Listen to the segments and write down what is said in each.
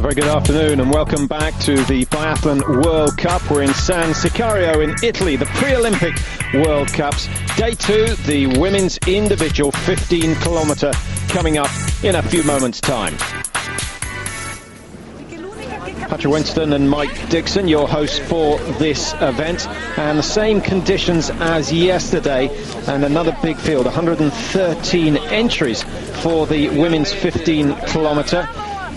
Very good afternoon and welcome back to the Biathlon World Cup. We're in San-Sicario in Italy, the pre-Olympic World Cups. Day 2, the women's individual 15-kilometre coming up in a few moments' time. Patrick Winston and Mike Dixon, your hosts for this event, and the same conditions as yesterday, and another big field, 113 entries for the women's 15-kilometre.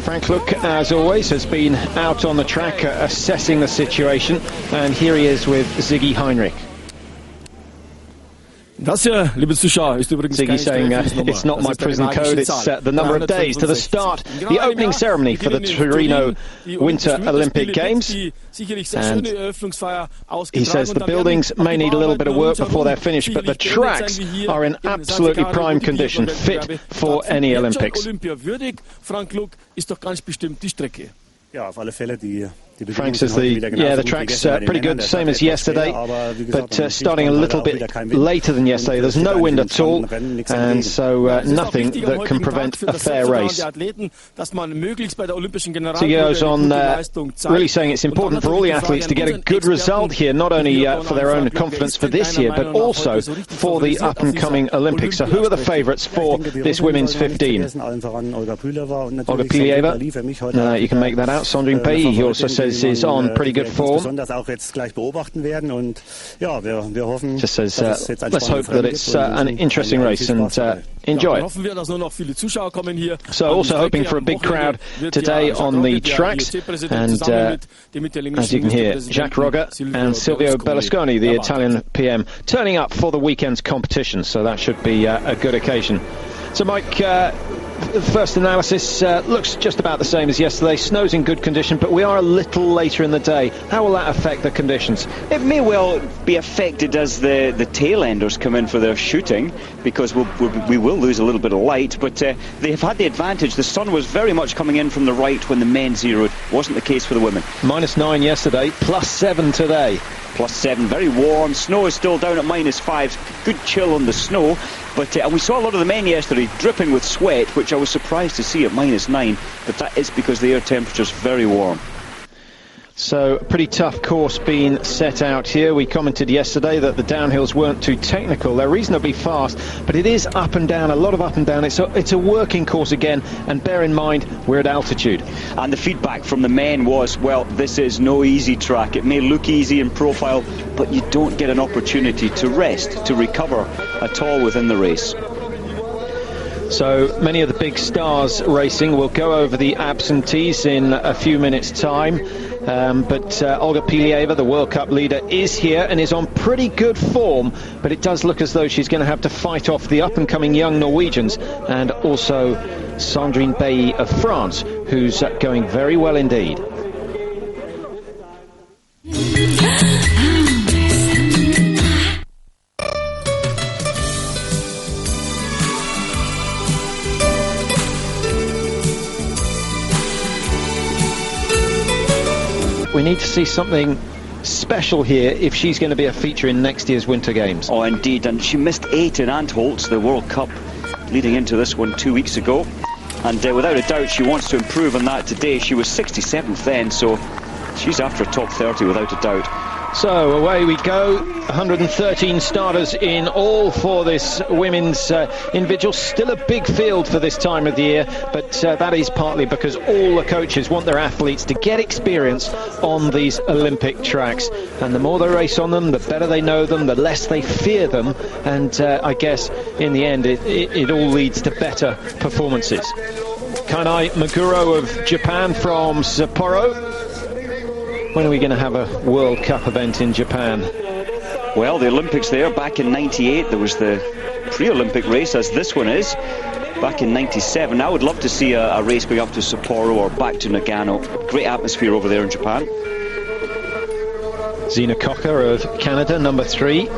Frank Luck, as always, has been out on the track assessing the situation, and here he is with Ziggy Heinrich. Das hier, liebe Zuschauer, ist übrigens Ziggy saying it's not my prison code, it's the number of days to the start, the opening ceremony for the Torino Winter Olympic Games. And he says the buildings may need a little bit of work before they're finished, but the tracks are in absolutely prime condition, fit for any Olympics. Frank says the track's pretty good, same as yesterday, but starting a little bit later than yesterday. There's no wind at all, and so nothing that can prevent a fair race. So he goes on really saying it's important for all the athletes to get a good result here, not only for their own confidence for this year, but also for the up-and-coming Olympics. So who are the favourites for this women's 15? Olga Pilieva, you can make that out. Sandrine Bay, he also says, is on pretty good form. Just says, let's hope that it's an interesting race and enjoy it. So also hoping for a big crowd today on the tracks, and as you can hear, Jacques Roger and Silvio Berlusconi, the Italian PM, turning up for the weekend's competition, so that should be a good occasion. So Mike, the first analysis looks just about the same as yesterday. Snow's in good condition, but we are a little later in the day. How will that affect the conditions? It may well be affected as the tail enders come in for their shooting, because we will lose a little bit of light, but they have had the advantage. The sun was very much coming in from the right when the men zeroed. Wasn't the case for the women. -9 yesterday, +7 today. +7, very warm. Snow is still down at -5. Good chill on the snow, but and we saw a lot of the men yesterday dripping with sweat, which I was surprised to see at -9, but that is because the air temperature's very warm. So a pretty tough course being set out here. We commented yesterday that the downhills weren't too technical. They're reasonably fast, but it is up and down, a lot of up and down. It's a working course again, and bear in mind we're at altitude. And the feedback from the men was, well, this is no easy track. It may look easy in profile, but you don't get an opportunity to rest, to recover at all within the race. So many of the big stars racing will go over the absentees in a few minutes' time. But Olga Pilieva, the World Cup leader, is here and is on pretty good form, but it does look as though she's going to have to fight off the up-and-coming young Norwegians and also Sandrine Bay of France, who's going very well indeed. We need to see something special here if she's going to be a feature in next year's Winter Games. Oh, indeed, and she missed 8 in Antholz, the World Cup leading into this one 2 weeks ago. And without a doubt, she wants to improve on that today. She was 67th then, so she's after a top 30 without a doubt. So away we go, 113 starters in all for this women's individual. Still a big field for this time of the year, but that is partly because all the coaches want their athletes to get experience on these Olympic tracks. And the more they race on them, the better they know them, the less they fear them. And I guess in the end it all leads to better performances. Kanai Maguro of Japan from Sapporo. When are we going to have a World Cup event in Japan? Well, the Olympics there, back in '98, there was the pre-Olympic race, as this one is, back in '97. I would love to see a race going up to Sapporo or back to Nagano. Great atmosphere over there in Japan. Zina Cocker of Canada, number 3.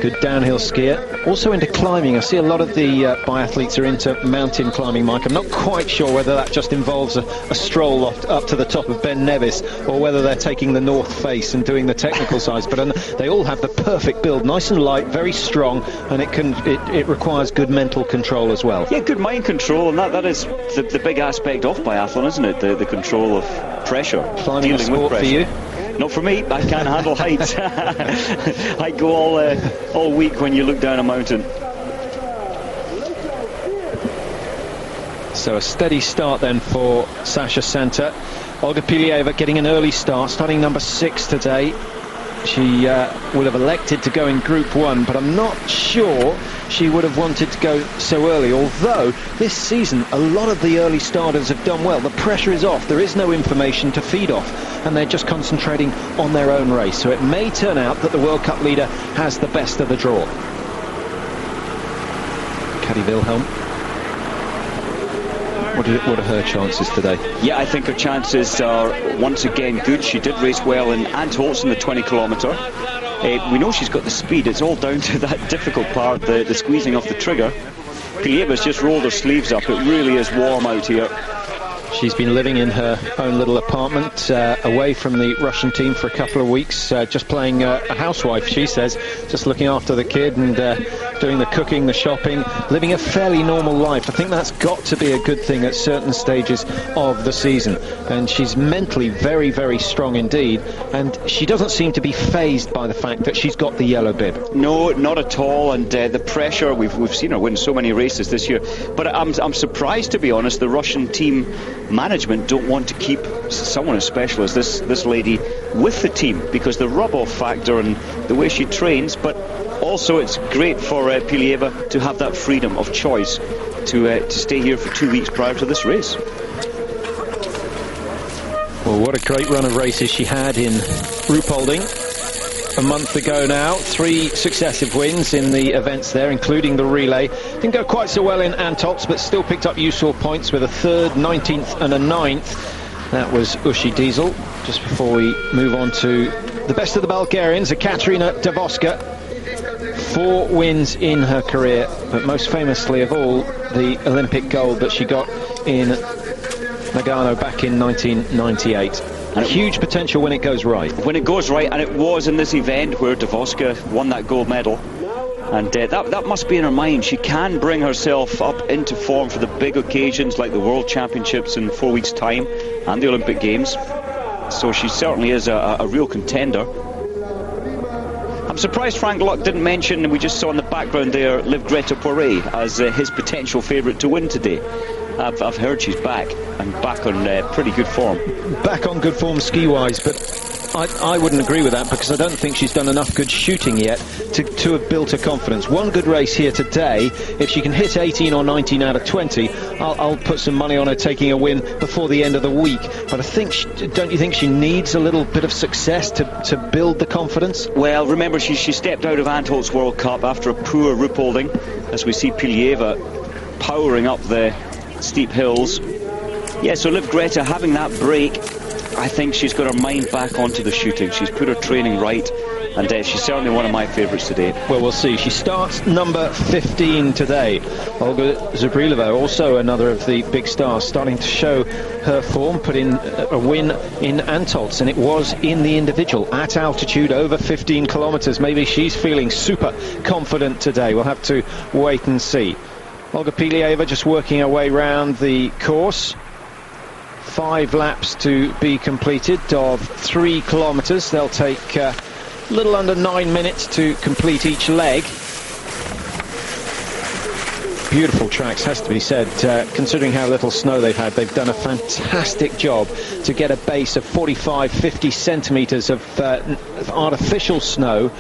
Good downhill skier. Also into climbing. I see a lot of the biathletes are into mountain climbing, Mike. I'm not quite sure whether that just involves a stroll up to the top of Ben Nevis, or whether they're taking the north face and doing the technical sides. But they all have the perfect build, nice and light, very strong, and it requires good mental control as well. Yeah, good mind control, and that is the big aspect of biathlon, isn't it? The control of pressure. Climbing a sport for you? Not for me. I can't handle heights. I go all week when you look down a mountain. So a steady start then for Sasha Santa. Olga Pilieva getting an early start, starting number 6 today. She would have elected to go in Group 1, but I'm not sure she would have wanted to go so early, although this season a lot of the early starters have done well. The pressure is off, there is no information to feed off, and they're just concentrating on their own race. So it may turn out that the World Cup leader has the best of the draw. Caddy Wilhelm. What are her chances today? Yeah, I think her chances are once again good. She did race well in Antholz in the 20 kilometre. We know she's got the speed. It's all down to that difficult part, the squeezing of the trigger. Pilieva's just rolled her sleeves up. It really is warm out here. She's been living in her own little apartment away from the Russian team for a couple of weeks, just playing a housewife, she says, just looking after the kid and doing the cooking, the shopping, living a fairly normal life. I think that's got to be a good thing at certain stages of the season. And she's mentally very, very strong indeed, and she doesn't seem to be fazed by the fact that she's got the yellow bib. No, not at all, and the pressure, we've seen her win so many races this year, but I'm surprised, to be honest. The Russian team management don't want to keep someone as special as this lady with the team, because the rub-off factor and the way she trains, but also it's great for Pilieva to have that freedom of choice to stay here for 2 weeks prior to this race. Well, what a great run of races she had in Ruhpolding a month ago now. 3 successive wins in the events there, including the relay. Didn't go quite so well in Antolz, but still picked up useful points with a 3rd, 19th and a 9th. That was Ushi Diesel. Just before we move on to the best of the Bulgarians, Ekaterina Davoska. 4 wins in her career, but most famously of all, the Olympic gold that she got in Nagano back in 1998. And huge potential when it goes right. When it goes right, and it was in this event where Davoska won that gold medal. And that must be in her mind. She can bring herself up into form for the big occasions like the World Championships in 4 weeks' time and the Olympic Games. So she certainly is a real contender. I'm surprised Frank Luck didn't mention, and we just saw in the background there, Liv Greta Poiré as his potential favourite to win today. I've heard she's back, and back on pretty good form. Back on good form ski-wise, but I wouldn't agree with that, because I don't think she's done enough good shooting yet to have built her confidence. One good race here today. If she can hit 18 or 19 out of 20, I'll put some money on her taking a win before the end of the week. But I think, don't you think she needs a little bit of success to build the confidence? Well, remember, she stepped out of Antholz World Cup after a poor Ruhpolding, as we see Pilieva powering up the steep hills. Yeah, so Liv Greta having that break, I think she's got her mind back onto the shooting. She's put her training right, and she's certainly one of my favourites today. Well, we'll see. She starts number 15 today. Olga Zabrilova, also another of the big stars, starting to show her form, put in a win in Antolz, and it was in the individual at altitude over 15 kilometres. Maybe she's feeling super confident today. We'll have to wait and see. Olga Pilieva just working her way round the course. 5 laps to be completed of 3 kilometres. They'll take a little under 9 minutes to complete each leg. Beautiful tracks, has to be said. Considering how little snow they've had, they've done a fantastic job to get a base of 45-50 centimetres of artificial snow,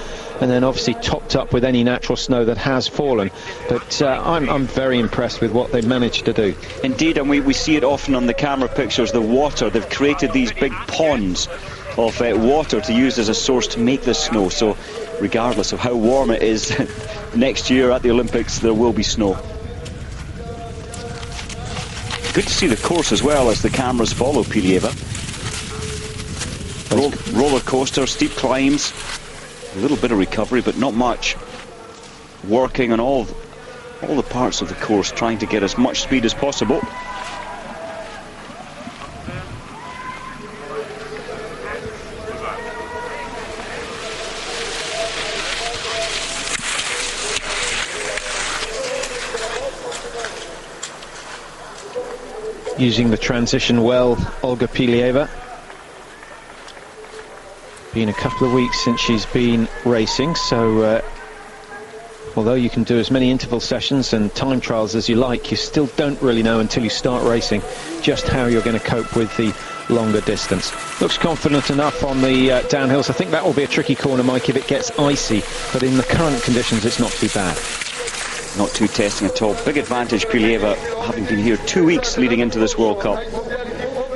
and then obviously topped up with any natural snow that has fallen. But I'm very impressed with what they've managed to do. Indeed, and we see it often on the camera pictures, the water. They've created these big ponds of water to use as a source to make the snow. So regardless of how warm it is, next year at the Olympics there will be snow. Good to see the course as well as the cameras follow Pilieva. Roller coaster, steep climbs, a little bit of recovery, but not much. working on all the parts of the course, trying to get as much speed as possible. Using the transition well, Olga Pilieva. Been a couple of weeks since she's been racing, so although you can do as many interval sessions and time trials as you like, you still don't really know until you start racing just how you're going to cope with the longer distance. Looks confident enough on the downhills. I think that will be a tricky corner, Mike, if it gets icy, but in the current conditions it's not too bad. Not too testing at all. Big advantage, Pilieva, having been here 2 weeks leading into this World Cup.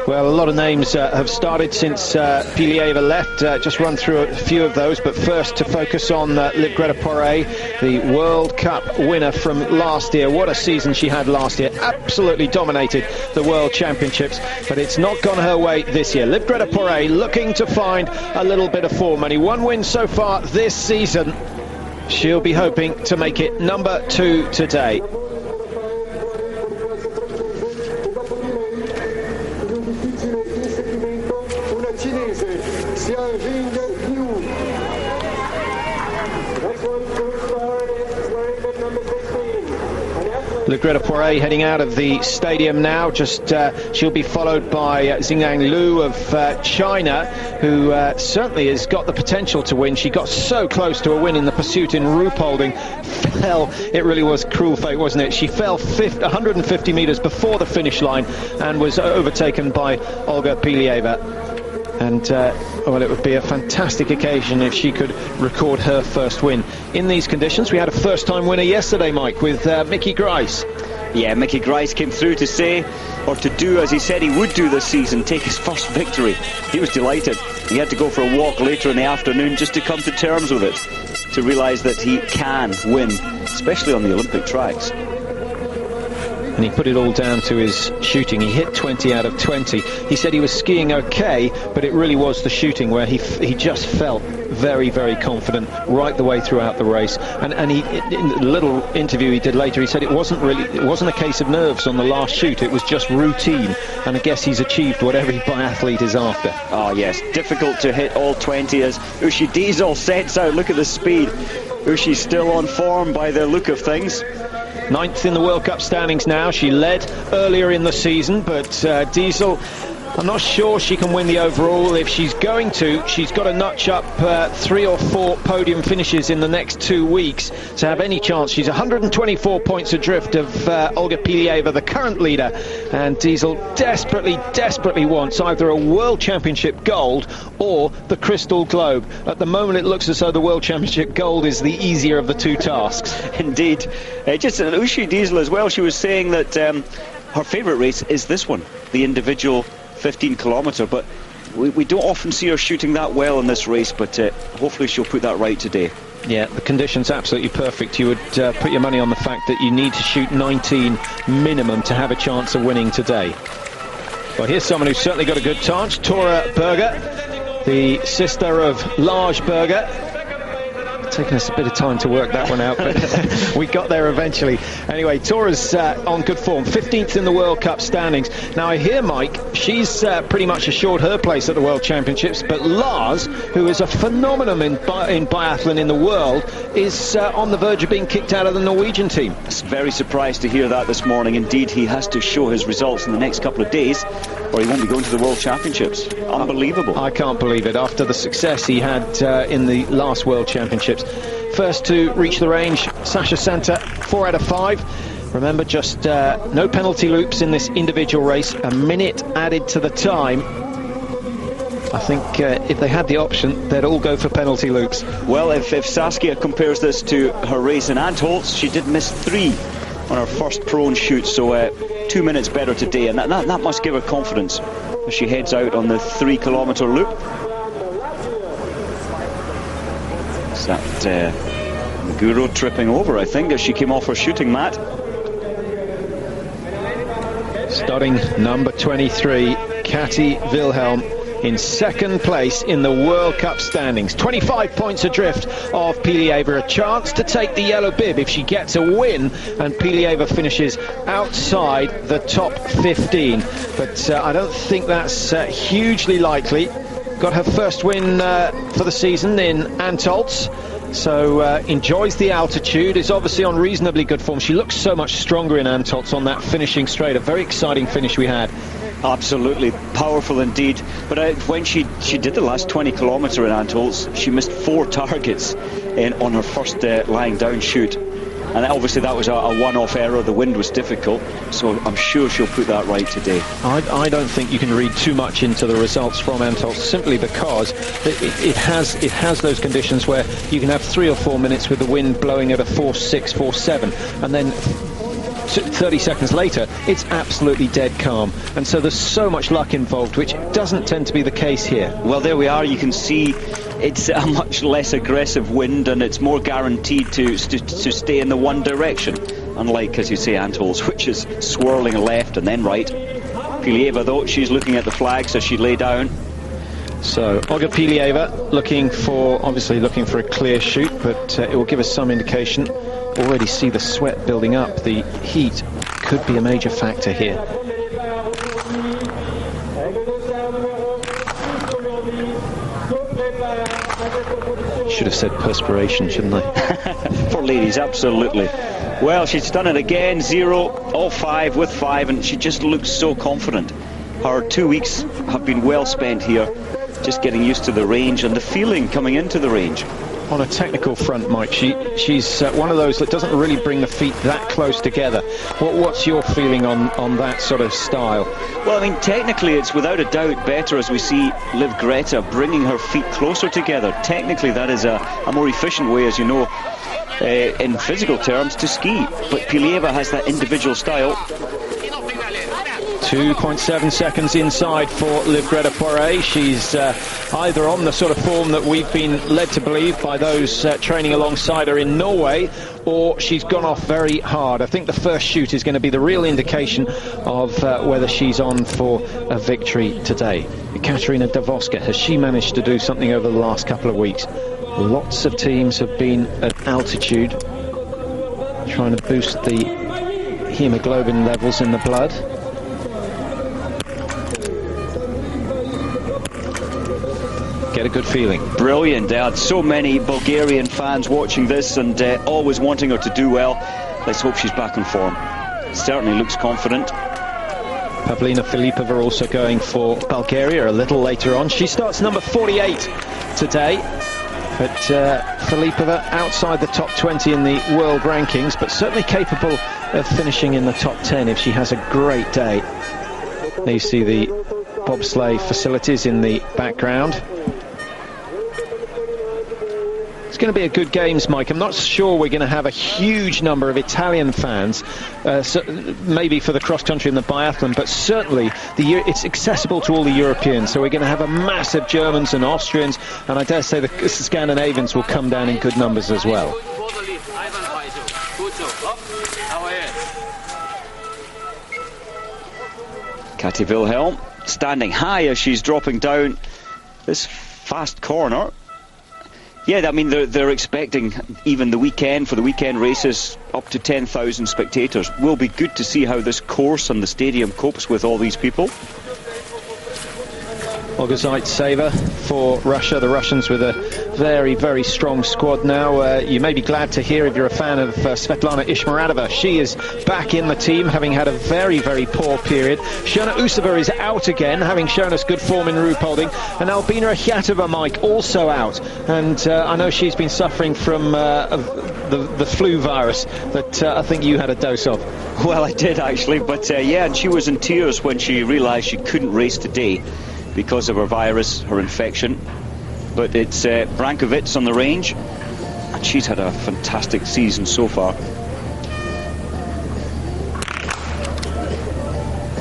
Well, a lot of names have started since Pilieva left. Just run through a few of those, but first to focus on Liv Greta Poiré, the World Cup winner from last year. What a season she had last year. Absolutely dominated the World Championships, but it's not gone her way this year. Liv Greta Poiré looking to find a little bit of form. Only one win so far this season. She'll be hoping to make it number 2 today. Liv Greta Poiré heading out of the stadium now. Just she'll be followed by Xingyang Liu of China, who certainly has got the potential to win. She got so close to a win in the pursuit in Ruhpolding. Fell. It really was cruel fate, wasn't it? She fell 150 meters before the finish line and was overtaken by Olga Pilieva. And, well, it would be a fantastic occasion if she could record her first win in these conditions. We had a first-time winner yesterday, Mike, with Mickey Grice. Yeah, Mickey Grice came through to say, or to do as he said he would do this season, take his first victory. He was delighted. He had to go for a walk later in the afternoon just to come to terms with it, to realise that he can win, especially on the Olympic tracks. And he put it all down to his shooting. He hit 20 out of 20. He said he was skiing okay, but it really was the shooting where he just felt very, very confident right the way throughout the race. And he, in the little interview he did later, he said it wasn't a case of nerves on the last shoot. It was just routine. And I guess he's achieved what every biathlete is after. Oh yes, difficult to hit all 20 as Uschi Diesel sets out. Look at the speed. Usschi's still on form by the look of things. 9th in the World Cup standings now. She led earlier in the season, but Diesel, I'm not sure she can win the overall. If she's going to, she's got to notch up 3 or 4 podium finishes in the next 2 weeks to have any chance. She's 124 points adrift of Olga Pilieva, the current leader, and Diesel desperately wants either a World Championship gold or the Crystal Globe. At the moment it looks as though the World Championship gold is the easier of the 2 tasks. Indeed. Just Uschi Diesel as well, she was saying that her favourite race is this one, the individual 15 kilometre, but we don't often see her shooting that well in this race, but hopefully she'll put that right today. Yeah, the conditions absolutely perfect. You would put your money on the fact that you need to shoot 19 minimum to have a chance of winning today. Well, here's someone who's certainly got a good chance, Tora Berger, the sister of Lars Berger. Taken us a bit of time to work that one out, but we got there eventually. Anyway, Tora's on good form, 15th in the World Cup standings. Now I hear, Mike, she's pretty much assured her place at the World Championships, but Lars, who is a phenomenon in biathlon in the world, is on the verge of being kicked out of the Norwegian team. Very surprised to hear that this morning. Indeed, he has to show his results in the next couple of days, or he won't be going to the World Championships. Unbelievable. I can't believe it, after the success he had in the last World Championships. First to reach the range, Sasha Santa, 4 out of 5. Remember, just no penalty loops in this individual race, a minute added to the time. I think if they had the option, they'd all go for penalty loops. Well, if Saskia compares this to her race in Antholz, she did miss 3 on her first prone shoot, so 2 minutes better today, and that must give her confidence as she heads out on the 3 kilometre loop. Is that Guro tripping over, I think, as she came off her shooting mat. Starting number 23, Kati Wilhelm, in second place in the World Cup standings. 25 points adrift of Pilieva, a chance to take the yellow bib if she gets a win, and Pilieva finishes outside the top 15. But I don't think that's hugely likely. Got her first win for the season in Antolz. So enjoys the altitude, is obviously on reasonably good form. She looks so much stronger in Antolz on that finishing straight. A very exciting finish we had. Absolutely powerful indeed. But when she did the last 20 kilometre in Antolz, she missed 4 targets on her first lying down shoot. And obviously that was a one-off error. The wind was difficult, so I'm sure she'll put that right today. I don't think you can read too much into the results from Antolz, simply because it has those conditions where you can have 3 or 4 minutes with the wind blowing at a force 6, force 7, and then 30 seconds later it's absolutely dead calm, and so there's so much luck involved, which doesn't tend to be the case here. Well, there we are. You can see it's a much less aggressive wind, and it's more guaranteed to stay in the one direction, unlike, as you say, Antolz, which is swirling left and then right. Pilieva, though, she's looking at the flags as she lay down. So Olga Pilieva obviously looking for a clear shoot, but it will give us some indication. Already see the sweat building up. The heat could be a major factor here. Should have said perspiration, shouldn't I? For ladies, absolutely. Well, she's done it again, 0, all 5 with 5, and she just looks so confident. Her 2 weeks have been well spent here, just getting used to the range and the feeling coming into the range. On a technical front, Mike, she's one of those that doesn't really bring the feet that close together. What's your feeling on that sort of style? Well, I mean, technically it's without a doubt better, as we see Liv Greta bringing her feet closer together. Technically that is a more efficient way, as you know, in physical terms, to ski. But Pilieva has that individual style. 2.7 seconds inside for Liv Greta Poiré. She's either on the sort of form that we've been led to believe by those training alongside her in Norway, or she's gone off very hard. I think the first shoot is going to be the real indication of whether she's on for a victory today. Katarina Davoska, has she managed to do something over the last couple of weeks? Lots of teams have been at altitude trying to boost the hemoglobin levels in the blood. Get a good feeling. Brilliant. There are so many Bulgarian fans watching this and always wanting her to do well. Let's hope she's back in form. Certainly looks confident. Pavlina Filipova also going for Bulgaria a little later on. She starts number 48 today, but Filipova outside the top 20 in the world rankings, but certainly capable of finishing in the top 10 if she has a great day. There you see the bobsleigh facilities in the background. It's going to be a good games, Mike. I'm not sure we're going to have a huge number of Italian fans, maybe for the cross-country and the biathlon, but certainly it's accessible to all the Europeans. So we're going to have a massive Germans and Austrians, and I dare say the Scandinavians will come down in good numbers as well. Kati Wilhelm standing high as she's dropping down this fast corner. Yeah, I mean, they're expecting even the weekend, for the weekend races, up to 10,000 spectators. Will be good to see how this course and the stadium copes with all these people. Olga Zaitseva for Russia. The Russians with a very, very strong squad now. You may be glad to hear, if you're a fan of Svetlana Ishmaradova, she is back in the team, having had a very, very poor period. Shona Usova is out again, having shown us good form in Ruhpolding. And Albina Akhятova, Mike, also out. And I know she's been suffering from the flu virus that I think you had a dose of. Well, I did actually, but yeah, and she was in tears when she realised she couldn't race today because of her virus, her infection. But it's Brankovic on the range, and she's had a fantastic season so far.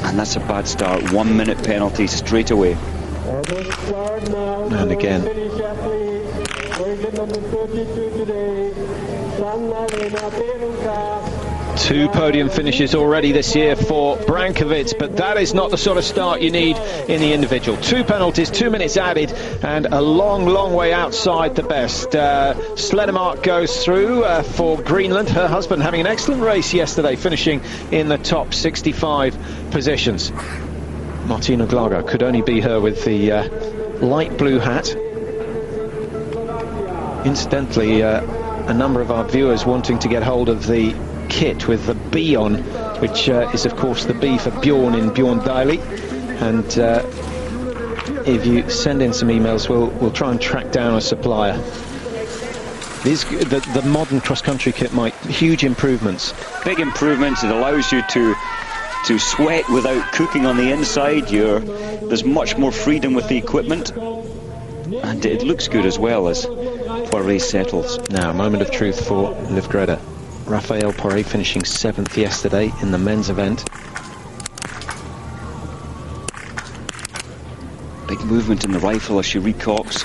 And that's a bad start. 1 minute penalty straight away. And again. 2 podium finishes already this year for Brankovic, but that is not the sort of start you need in the individual. 2 penalties, 2 minutes added, and a long, long way outside the best. Sledemark goes through for Greenland. Her husband having an excellent race yesterday, finishing in the top 65 positions. Martina Glaga, could only be her with the light blue hat. Incidentally, a number of our viewers wanting to get hold of the kit with the B on, which is of course the B for Bjorn in Bjorn Daily, and if you send in some emails, we'll try and track down a supplier. The modern cross-country kit, Mike, huge improvements. Big improvements. It allows you to sweat without cooking on the inside. There's much more freedom with the equipment, and it looks good as well as Poiré settles. Now, a moment of truth for Liv Greta. Raphael Poiré finishing 7th yesterday in the men's event. Big movement in the rifle as she recocks.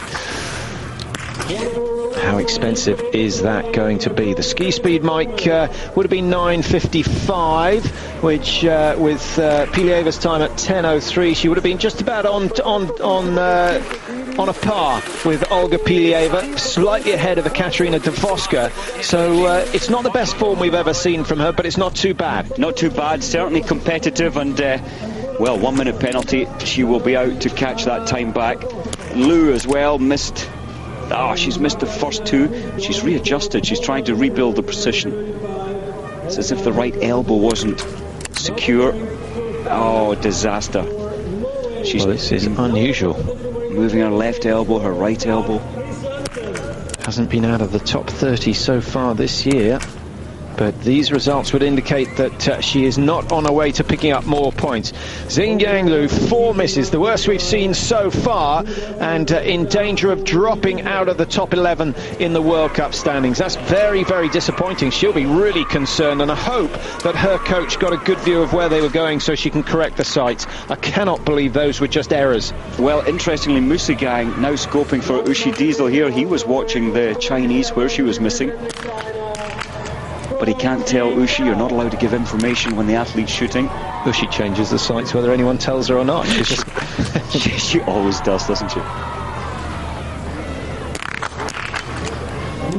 How expensive is that going to be? The ski speed, Mike, would have been 9:55, which with Pilieva's time at 10:03, she would have been just about on a par with Olga Pilieva, slightly ahead of Ekaterina Dvoska. So it's not the best form we've ever seen from her, but it's not too bad. Not too bad, certainly competitive, and well, 1 minute penalty. She will be out to catch that time back. Lou as well missed. She's missed the first 2. She's readjusted. She's trying to rebuild the precision. It's as if the right elbow wasn't secure. Oh, disaster. This is unusual. Moving her left elbow, her right elbow. Hasn't been out of the top 30 so far this year, but these results would indicate that she is not on her way to picking up more points. Xingyang Lu, 4 misses, the worst we've seen so far, and in danger of dropping out of the top 11 in the World Cup standings. That's very, very disappointing. She'll be really concerned, and I hope that her coach got a good view of where they were going so she can correct the sights. I cannot believe those were just errors. Well, interestingly, Musagang now scoping for Ushi Diesel here. He was watching the Chinese where she was missing. But he can't tell Ushi. You're not allowed to give information when the athlete's shooting. Ushi changes the sights whether anyone tells her or not. She always does, doesn't she?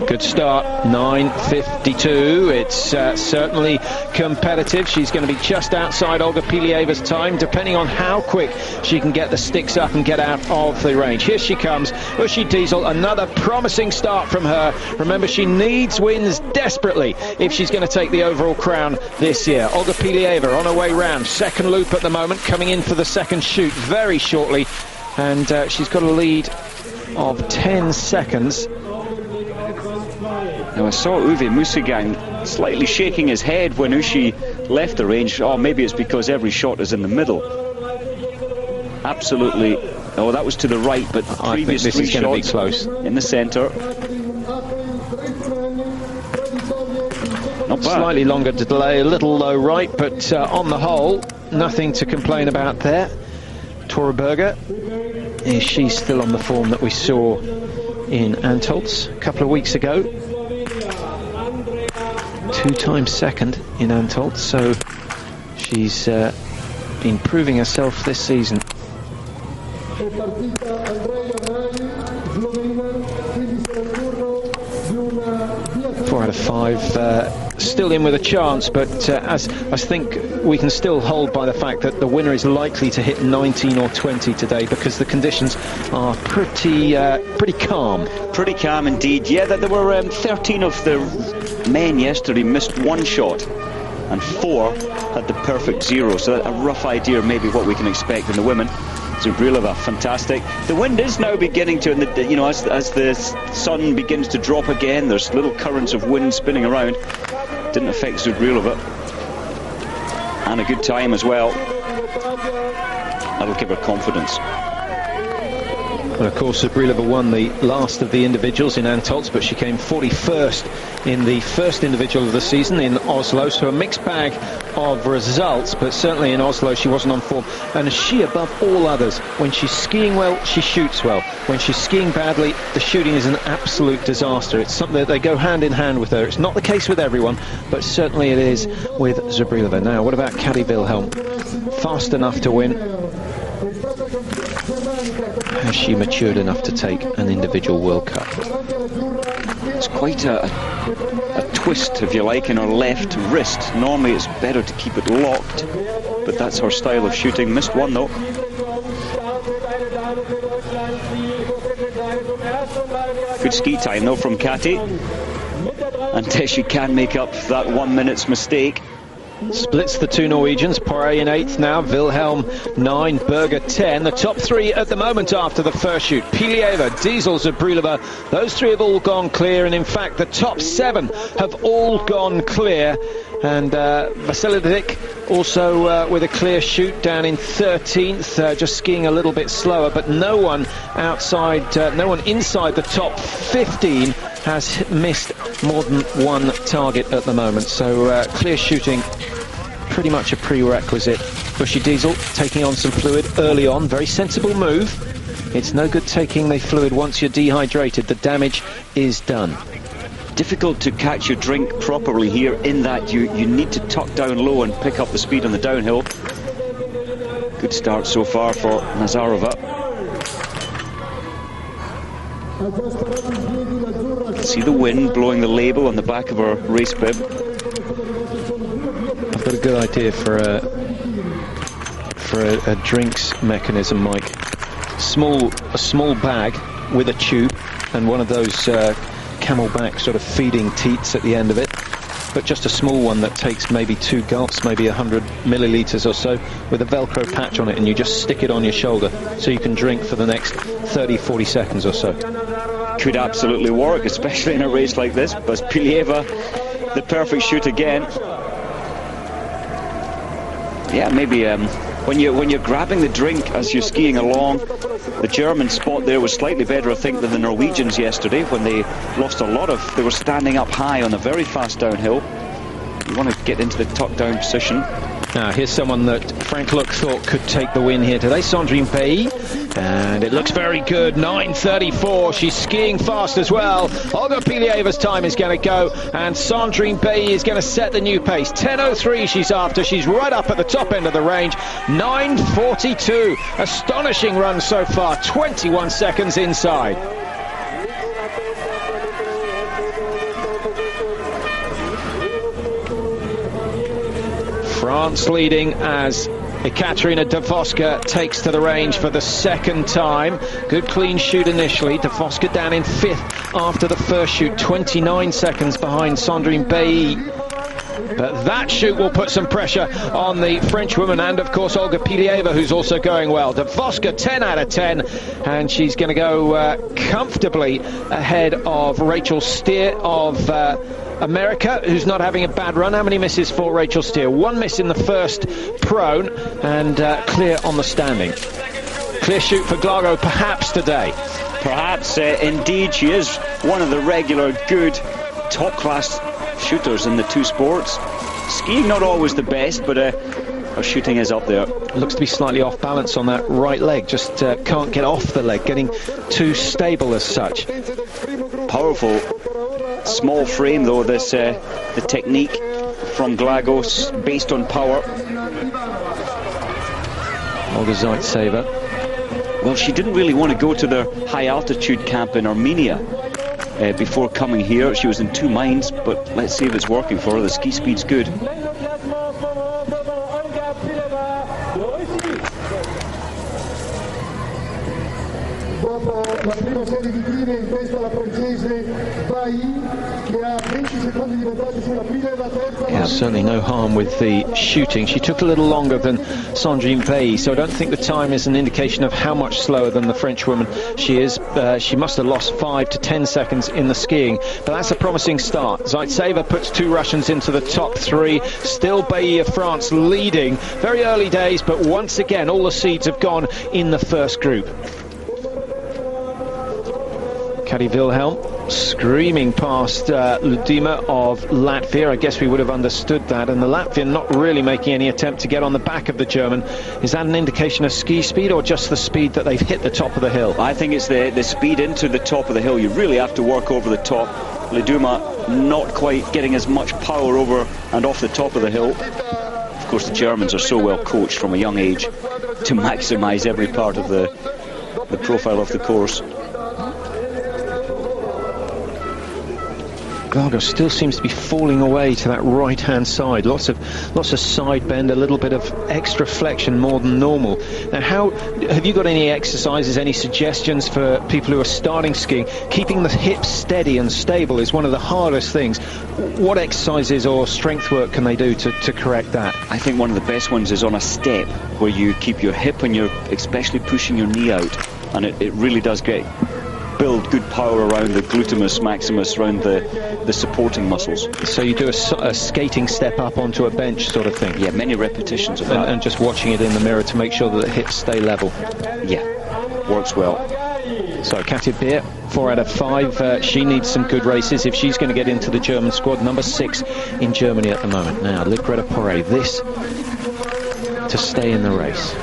Good start, 9:52. It's certainly competitive. She's going to be just outside Olga Pilieva's time, depending on how quick she can get the sticks up and get out of the range. Here she comes, Ushi Diesel, another promising start from her. Remember, she needs wins desperately if she's going to take the overall crown this year. Olga Pilieva on her way round, second loop at the moment, coming in for the second shoot very shortly, and she's got a lead of 10 seconds. Now, I saw Uwe Musagang slightly shaking his head when Ushi left the range. Oh, maybe it's because every shot is in the middle. Absolutely. Oh, that was to the right, but I think this is going to be close. In the centre. Not bad. Slightly longer delay, a little low right, but on the whole, nothing to complain about there. Tora Berger, is she still on the form that we saw in Antolz a couple of weeks ago? 2 times second in Antolz, so she's been proving herself this season. 4 out of 5, still in with a chance, but as I think we can still hold by the fact that the winner is likely to hit 19 or 20 today, because the conditions are pretty calm. Pretty calm indeed. Yeah, there were 13 of the men yesterday missed 1 shot, and 4 had the perfect 0. So a rough idea maybe what we can expect in the women. Zubrilova, fantastic. The wind is now beginning to, as the sun begins to drop again, there's little currents of wind spinning around. Didn't affect Zubrilova. And a good time as well. That'll give her confidence. And of course, Zabrilova won the last of the individuals in Antolz, but she came 41st in the first individual of the season in Oslo. So a mixed bag of results, but certainly in Oslo she wasn't on form. And she, above all others, when she's skiing well, she shoots well. When she's skiing badly, the shooting is an absolute disaster. It's something that they go hand in hand with her. It's not the case with everyone, but certainly it is with Zabrilova. Now, what about Kadi Wilhelm? Fast enough to win. Has she matured enough to take an individual World Cup? It's quite a twist, if you like, in her left wrist. Normally it's better to keep it locked, but that's her style of shooting. Missed one though. Good ski time though from Kati, and she can make up that 1 minute's mistake. Splits the two Norwegians. Poirier in 8th now, Wilhelm 9, Berger 10. The top three at the moment after the first shoot: Pilieva, Diesel, Zabrilova. Those three have all gone clear, and in fact the top 7 have all gone clear. And Vasiljevic also with a clear shoot down in 13th, just skiing a little bit slower, but no one outside, no one inside the top 15 has missed more than one target at the moment. So clear shooting, pretty much a prerequisite. Bushy Diesel taking on some fluid early on, very sensible move. It's no good taking the fluid once you're dehydrated. The damage is done. Difficult to catch your drink properly here, in that you need to tuck down low and pick up the speed on the downhill. Good start so far for Nazarova. See the wind blowing the label on the back of her race bib. I've got a good idea for a drinks mechanism, Mike. A small bag with a tube and one of those camelback sort of feeding teats at the end of it, but just a small one that takes maybe 2 gulps, maybe 100 millilitres or so, with a Velcro patch on it, and you just stick it on your shoulder so you can drink for the next 30-40 seconds or so. Could absolutely work, especially in a race like this. But Pilieva, the perfect shoot again. Yeah, maybe when you're grabbing the drink as you're skiing along, the German spot there was slightly better, I think, than the Norwegians yesterday, when they lost a lot of. They were standing up high on a very fast downhill. You want to get into the tuck down position. Now here's someone that Frank Luck thought could take the win here today, Sandrine Bailly, and it looks very good. 9:34. She's skiing fast as well. Olga Pilieva's time is going to go, and Sandrine Bailly is going to set the new pace. 10:03 she's after. She's right up at the top end of the range. 9:42. Astonishing run so far. 21 seconds inside. France leading as Ekaterina Davoska takes to the range for the second time. Good clean shoot initially. Davoska down in 5th after the first shoot, 29 seconds behind Sandrine Bailly. But that shoot will put some pressure on the French woman, and of course Olga Pilieva, who's also going well. Davoska 10 out of 10, and she's going to go comfortably ahead of Rachel Steer of America, who's not having a bad run. How many misses for Rachel Steer? 1 miss in the first prone, and clear on the standing. Clear shoot for Glago perhaps today. Perhaps indeed she is one of the regular good top-class shooters in the two sports. Skiing not always the best, but her shooting is up there. Looks to be slightly off balance on that right leg, just can't get off the leg, getting too stable as such. Powerful small frame though, this the technique from Glagos based on power. Olga Zaitseva. Well, she didn't really want to go to their high altitude camp in Armenia before coming here. She was in two minds, but let's see if it's working for her. The ski speed's good. Yeah, certainly no harm with the shooting. She took a little longer than Sandrine Bailly, so I don't think the time is an indication of how much slower than the French woman she is. She must have lost 5 to 10 seconds in the skiing, but that's a promising start. Zaitseva puts 2 Russians into the top 3. Still Bailly of France leading. Very early days, but once again all the seeds have gone in the first group. Kari Wilhelm screaming past Ludima of Latvia. I guess we would have understood that. And the Latvian not really making any attempt to get on the back of the German. Is that an indication of ski speed or just the speed that they've hit the top of the hill? I think it's the speed into the top of the hill. You really have to work over the top. Ludima not quite getting as much power over and off the top of the hill. Of course, the Germans are so well coached from a young age to maximise every part of the profile of the course. Glago still seems to be falling away to that right-hand side. Lots of side bend, a little bit of extra flexion more than normal. Now, have you got any exercises, any suggestions for people who are starting skiing? Keeping the hips steady and stable is one of the hardest things. What exercises or strength work can they do to correct that? I think one of the best ones is on a step where you keep your hip and you're especially pushing your knee out, and it really does build good power around the glutamus maximus, around the supporting muscles. So you do a skating step up onto a bench sort of thing? Yeah, many repetitions of that. And just watching it in the mirror to make sure that the hips stay level? Yeah, works well. So Katja Beer, 4 out of 5. She needs some good races if she's going to get into the German squad, number 6 in Germany at the moment. Now, Liv Greta Poiré, this to stay in the race.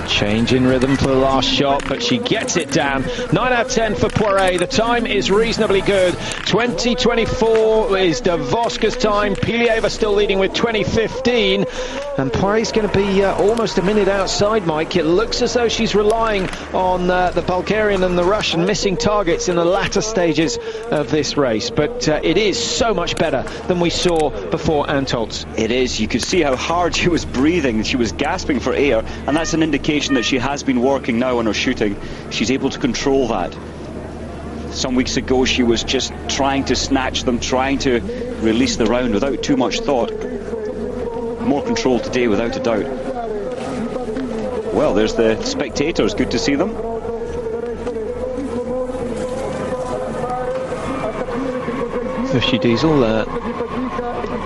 Change in rhythm for the last shot, but she gets it down. 9 out of 10 for Poiré. The time is reasonably good. 20:24 is Davoska's time. Pilieva still leading with 20:15. And Poiré's going to be almost a minute outside, Mike. It looks as though she's relying on the Bulgarian and the Russian missing targets in the latter stages of this race. But it is so much better than we saw before Antolz. It is. You could see how hard she was breathing. She was gasping for air, and that's an indication that she has been working now on her shooting. She's able to control that. Some weeks ago she was just trying to snatch them, trying to release the round without too much thought. More control today, without a doubt. Well, there's the spectators. Good to see them. Uschi Diesel, I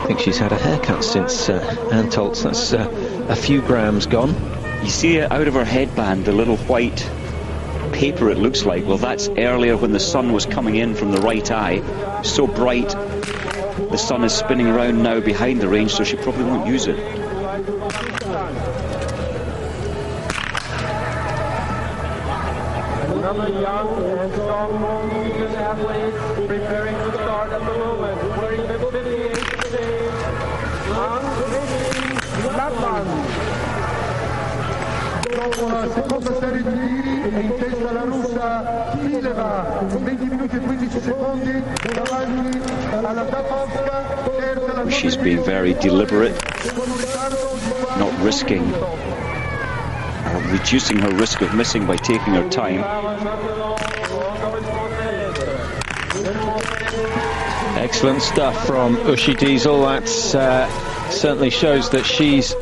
think she's had a haircut since Antolz. That's a few grams gone. You see out of her headband the little white paper, it looks like. Well, that's earlier when the sun was coming in from the right eye. So bright. The sun is spinning around now behind the range, so she probably won't use it. Another young and strong Indian athlete preparing to start at the moment, wearing the 58 today. Dopo la seconda serie di tiri è in testa la russa Pilieva con 20 minuti e 15 secondi davanti alla Davoska. She's being very deliberate, not risking or reducing her risk of missing by taking her time. Excellent stuff from Uschi Diesel. That certainly shows that she's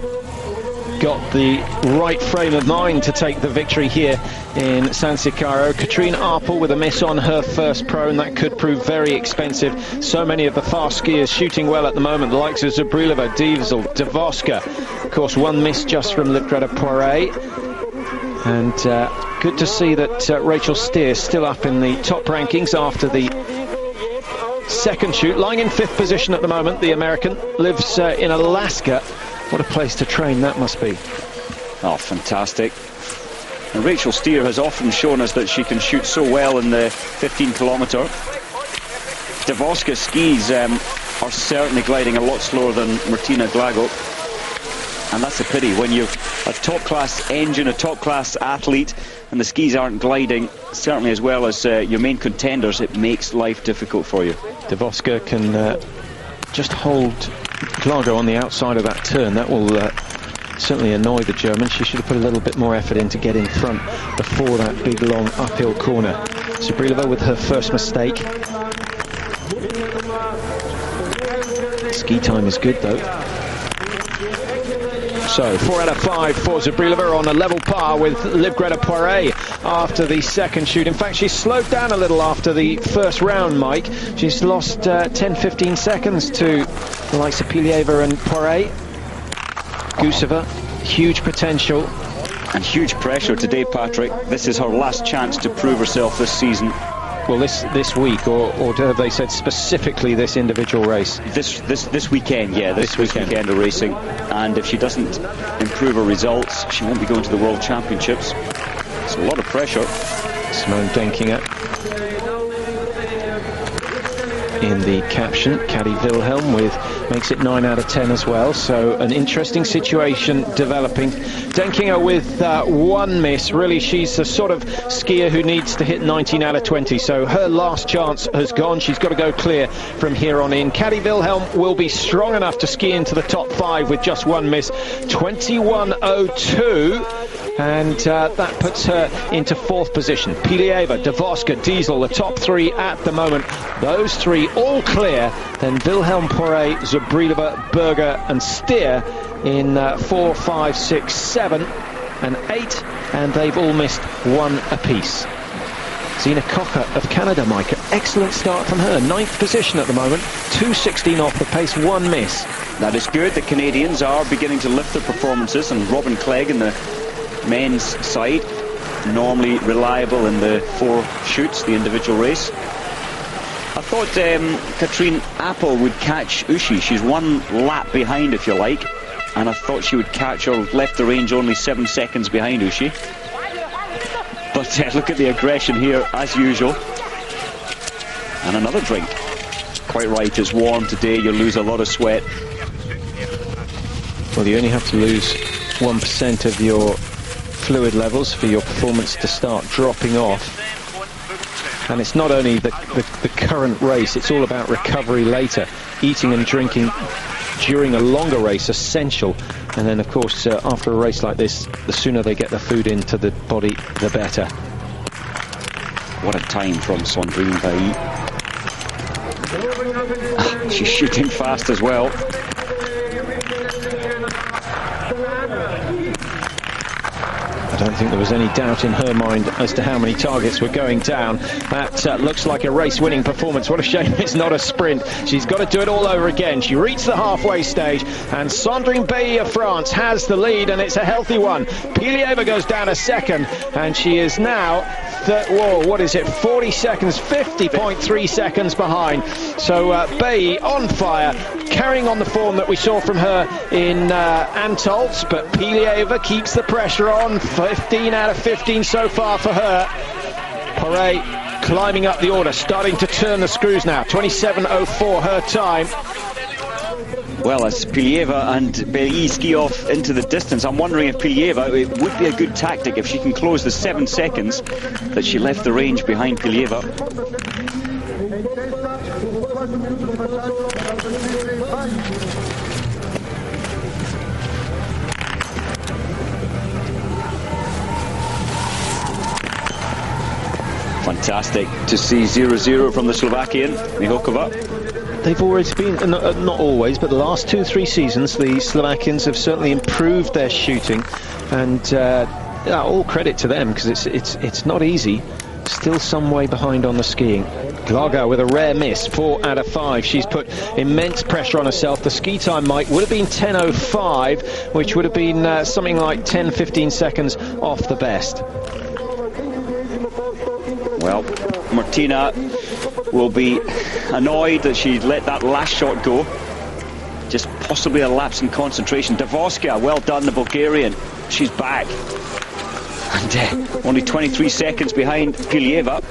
got the right frame of mind to take the victory here in San-Sicaro. Katrine Arpel with a miss on her first pro, and that could prove very expensive. So many of the fast skiers shooting well at the moment, the likes of Zabrilova, Diesel, Davoska. Of course, one miss just from Liv Greta Poiré. And good to see that Rachel Steer still up in the top rankings after the second shoot. Lying in 5th position at the moment, the American lives in Alaska. What a place to train that must be. Oh, fantastic. And Rachel Steer has often shown us that she can shoot so well in the 15-kilometre. Davoska's skis are certainly gliding a lot slower than Martina Glago. And that's a pity. When you've a top-class engine, a top-class athlete, and the skis aren't gliding certainly as well as your main contenders, it makes life difficult for you. Davoska can just hold Glago on the outside of that turn. That will certainly annoy the German. She should have put a little bit more effort in to get in front before that big long uphill corner. Zabrilova with her first mistake. Ski time is good though. So 4 out of 5 for Zabrilova, on a level par with Liv Greta Poiré after the second shoot. In fact, she slowed down a little after the first round, Mike. She's lost 10-15 seconds to the likes of Pilieva and Poiré. Guseva, huge potential. And huge pressure today, Patrick. This is her last chance to prove herself this season. Well, this week, or have they said specifically this individual race? This weekend, yeah, this weekend of racing. And if she doesn't improve her results, she won't be going to the World Championships. It's a lot of pressure. Simone Denkinger in the caption. Caddy Wilhelm makes it 9 out of 10 as well. So an interesting situation developing. Denkinger with one miss. Really, she's the sort of skier who needs to hit 19 out of 20. So her last chance has gone. She's got to go clear from here on in. Caddy Wilhelm will be strong enough to ski into the top 5 with just one miss. 21.02. And that puts her into 4th position. Pilieva, Davoska, Diesel, the top 3 at the moment. Those 3 all clear. Then Wilhelm, Poiré, Zabrilova, Berger and Steer in 4, 5, 6, 7 and 8. And they've all missed 1 apiece. Zina Kocher of Canada, Micah. Excellent start from her. 9th position at the moment. 2:16 off the pace, 1 miss. That is good. The Canadians are beginning to lift their performances. And Robin Clegg in the men's side, normally reliable in the 4 shoots, the individual race. I thought Katrine Appel would catch Ushi. She's 1 lap behind, if you like, and I thought she would catch her. Left the range only 7 seconds behind Ushi. But look at the aggression here, as usual. And another drink. Quite right, it's warm today, you lose a lot of sweat. Well, you only have to lose 1% of your fluid levels for your performance to start dropping off. And it's not only the current race, it's all about recovery later. Eating and drinking during a longer race, essential. And then, of course, after a race like this, the sooner they get the food into the body, the better. What a time from Sandrine Bailly. She's shooting fast as well. I don't think there was any doubt in her mind as to how many targets were going down. That looks like a race-winning performance. What a shame it's not a sprint. She's got to do it all over again. She reached the halfway stage, and Sandrine Bailly of France has the lead, and it's a healthy one. Pilieva goes down a second, and she is now, 40 seconds, 50.3 seconds behind. So Bailly on fire, carrying on the form that we saw from her in Antolz, but Pilieva keeps the pressure on. 15 out of 15 so far for her. Poiré climbing up the order, starting to turn the screws now. 27.04 her time. Well, as Pilieva and Bailly ski off into the distance, I'm wondering if Pilieva, it would be a good tactic if she can close the 7 seconds that she left the range behind Pilieva. Fantastic to see 0-0 from the Slovakian, Mihokova. They've always been, not always, but the last 2-3 seasons, the Slovakians have certainly improved their shooting, and all credit to them, because it's not easy. Still some way behind on the skiing. Glaga with a rare miss, 4 out of 5. She's put immense pressure on herself. The ski time, Mike, would have been 10.05, which would have been something like 10-15 seconds off the best. Well, Martina will be annoyed that she let that last shot go. Just possibly a lapse in concentration. Davoska, well done, the Bulgarian. She's back. And only 23 seconds behind Pilieva.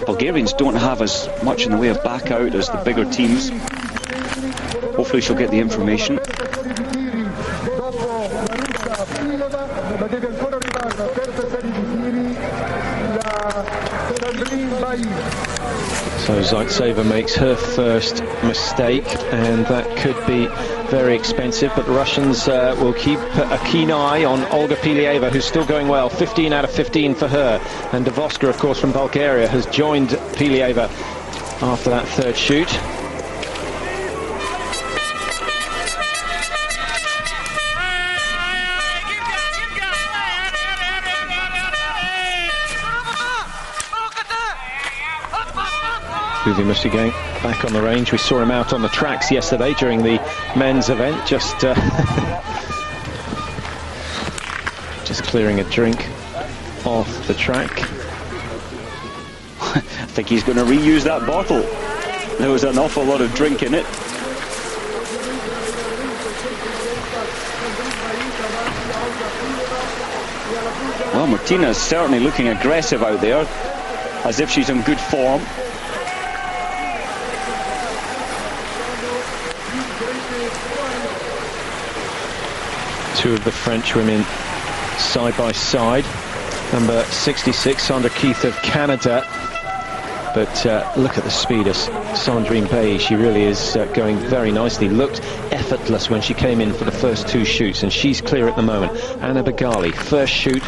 Bulgarians don't have as much in the way of back out as the bigger teams. Hopefully she'll get the information. So Zaitseva makes her first mistake, and that could be very expensive, but the Russians will keep a keen eye on Olga Pilieva, who's still going well. 15 out of 15 for her, and Davoska, of course, from Bulgaria, has joined Pilieva after that 3rd shoot. Suzy Musigay back on the range. We saw him out on the tracks yesterday during the men's event, just clearing a drink off the track. I think he's going to reuse that bottle. There was an awful lot of drink in it. Well, Martina's certainly looking aggressive out there, as if she's in good form. Two of the French women side by side. Number 66, Sandra Keith of Canada. But look at the speed of Sandrine Bay. She really is going very nicely. Looked effortless when she came in for the first two shoots, and she's clear at the moment. Anna Bagali, first shoot.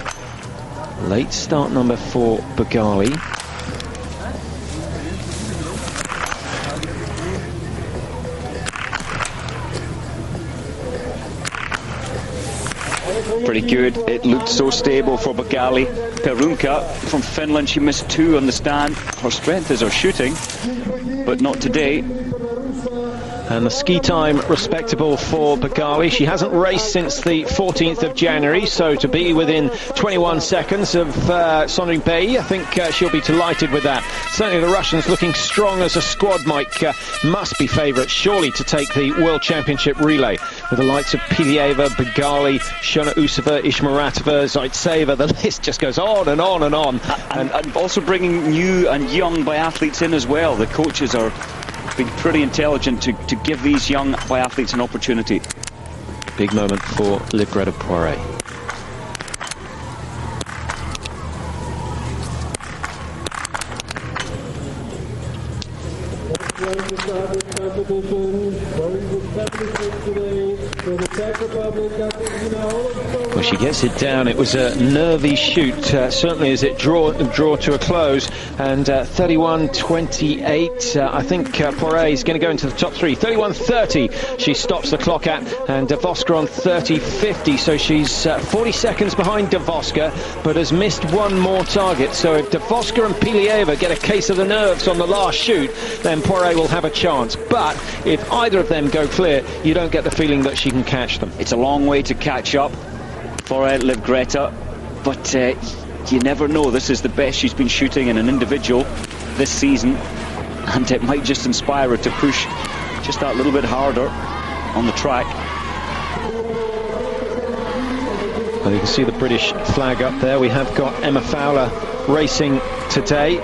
Late start number for Bagali. Pretty good. It looked so stable for Bagali. Perunka from Finland, she missed two on the stand. Her strength is her shooting, but not today. And the ski time respectable for Bagali. She hasn't raced since the 14th of January, so to be within 21 seconds of Sandrine Bay, I think she'll be delighted with that. Certainly the Russians looking strong as a squad, Mike, must be favourites surely to take the World Championship relay. With the likes of Pilieva, Bagali, Shona Usova, Ishmaratova, Zaitseva, the list just goes on and on and on. And also bringing new and young biathletes in as well. The coaches are being pretty intelligent to give these young biathletes an opportunity. Big moment for Liv Greta Poiré. Well, she gets it down. It was a nervy shoot, certainly as it draw to a close. And 31.28. I think Poiré is going to go into the top three. 31.30. She stops the clock at, and Davoska on 30.50. So she's 40 seconds behind Davoska, but has missed one more target. So if Davoska and Pilieva get a case of the nerves on the last shoot, then Poiré will have a chance. But if either of them go clear, you don't get the feeling that she can catch them. It's a long way to catch up for Liv Greta, but you never know. This is the best she's been shooting in an individual this season, and it might just inspire her to push just that little bit harder on the track. Well, you can see the British flag up there. We have got Emma Fowler racing today,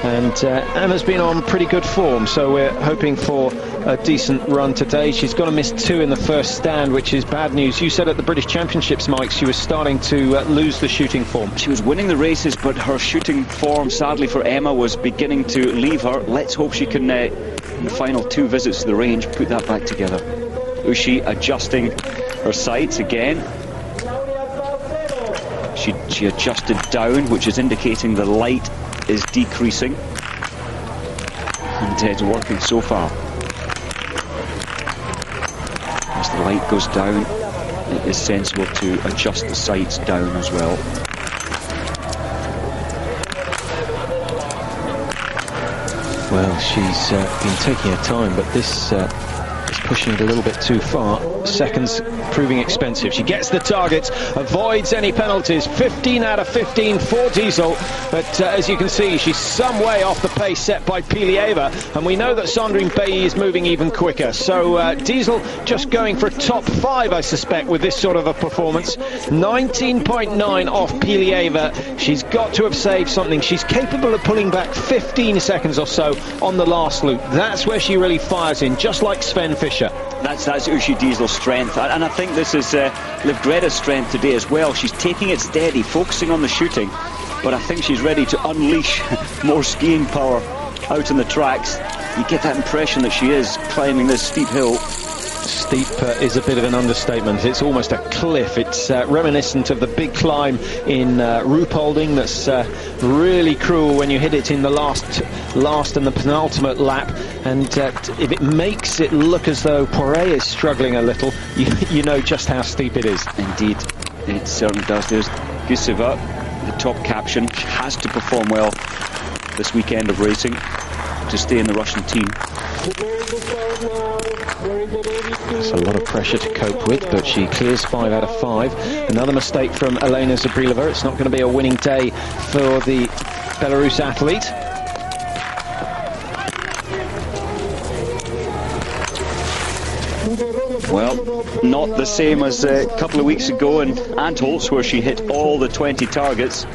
and Emma's been on pretty good form, so we're hoping for a decent run today. She's got to miss two in the first stand, which is bad news. You said at the British Championships, Mike, she was starting to lose the shooting form. She was winning the races, but her shooting form, sadly for Emma, was beginning to leave her. Let's hope she can, in the final two visits to the range, put that back together. Ushi adjusting her sights again. She adjusted down, which is indicating the light is decreasing, and it's working so far. As the light goes down, it is sensible to adjust the sights down as well. Well, she's been taking her time, but this is pushing it a little bit too far. Seconds proving expensive. She gets the targets, avoids any penalties. 15 out of 15 for Diesel, but as you can see, she's some way off the pace set by Pilieva, and we know that Sandrine Bay is moving even quicker. So Diesel just going for a top 5, I suspect, with this sort of a performance. 19.9 off Pilieva. She's got to have saved something. She's capable of pulling back 15 seconds or so on the last loop. That's where she really fires in, just like Sven Fischer. That's Ushi Diesel's strength, and I think this is Liv Greta's strength today as well. She's taking it steady, focusing on the shooting, but I think she's ready to unleash more skiing power out on the tracks. You get that impression that she is climbing this steep hill. Steep is a bit of an understatement. It's almost a cliff. It's reminiscent of the big climb in Ruhpolding that's really cruel when you hit it in the last and the penultimate lap, and if it makes it look as though Poiré is struggling a little, you know just how steep it is. Indeed, it certainly does. There's Guseva, the top caption. She has to perform well this weekend of racing. to stay in the Russian team. It's a lot of pressure to cope with, but she clears 5 out of 5. Another mistake from Elena Zabrilova. It's not going to be a winning day for the Belarus athlete. Well, not the same as a couple of weeks ago in Antholz, where she hit all the 20 targets.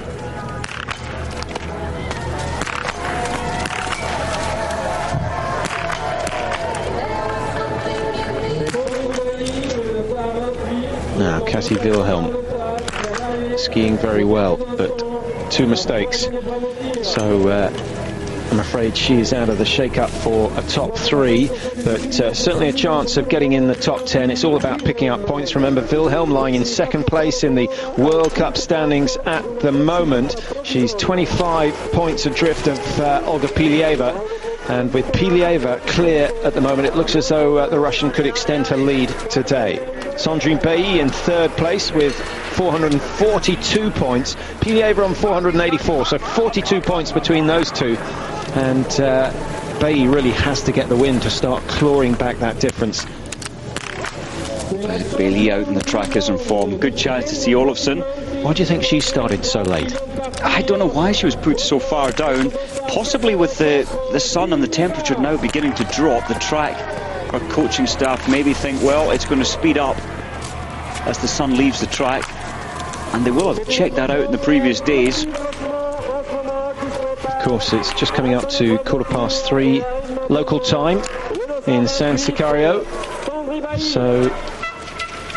Now, Cassie Wilhelm skiing very well, but 2 mistakes. So I'm afraid she is out of the shake-up for a top 3, but certainly a chance of getting in the top 10. It's all about picking up points. Remember, Wilhelm lying in 2nd place in the World Cup standings at the moment. She's 25 points adrift of Olga Pilieva, and with Pilieva clear at the moment, it looks as though the Russian could extend her lead today. Sandrine Bailly in 3rd place with 442 points. Pilieva on 484, so 42 points between those two. And Bailly really has to get the win to start clawing back that difference. Bailly out in the track is in form. Good chance to see Olofsson. Why do you think she started so late? I don't know why she was put so far down. Possibly with the sun and the temperature now beginning to drop, the track, our coaching staff maybe think, well, it's going to speed up as the sun leaves the track. And they will have checked that out in the previous days. Of course, it's just coming up to 3:15 local time in San-Sicario. So,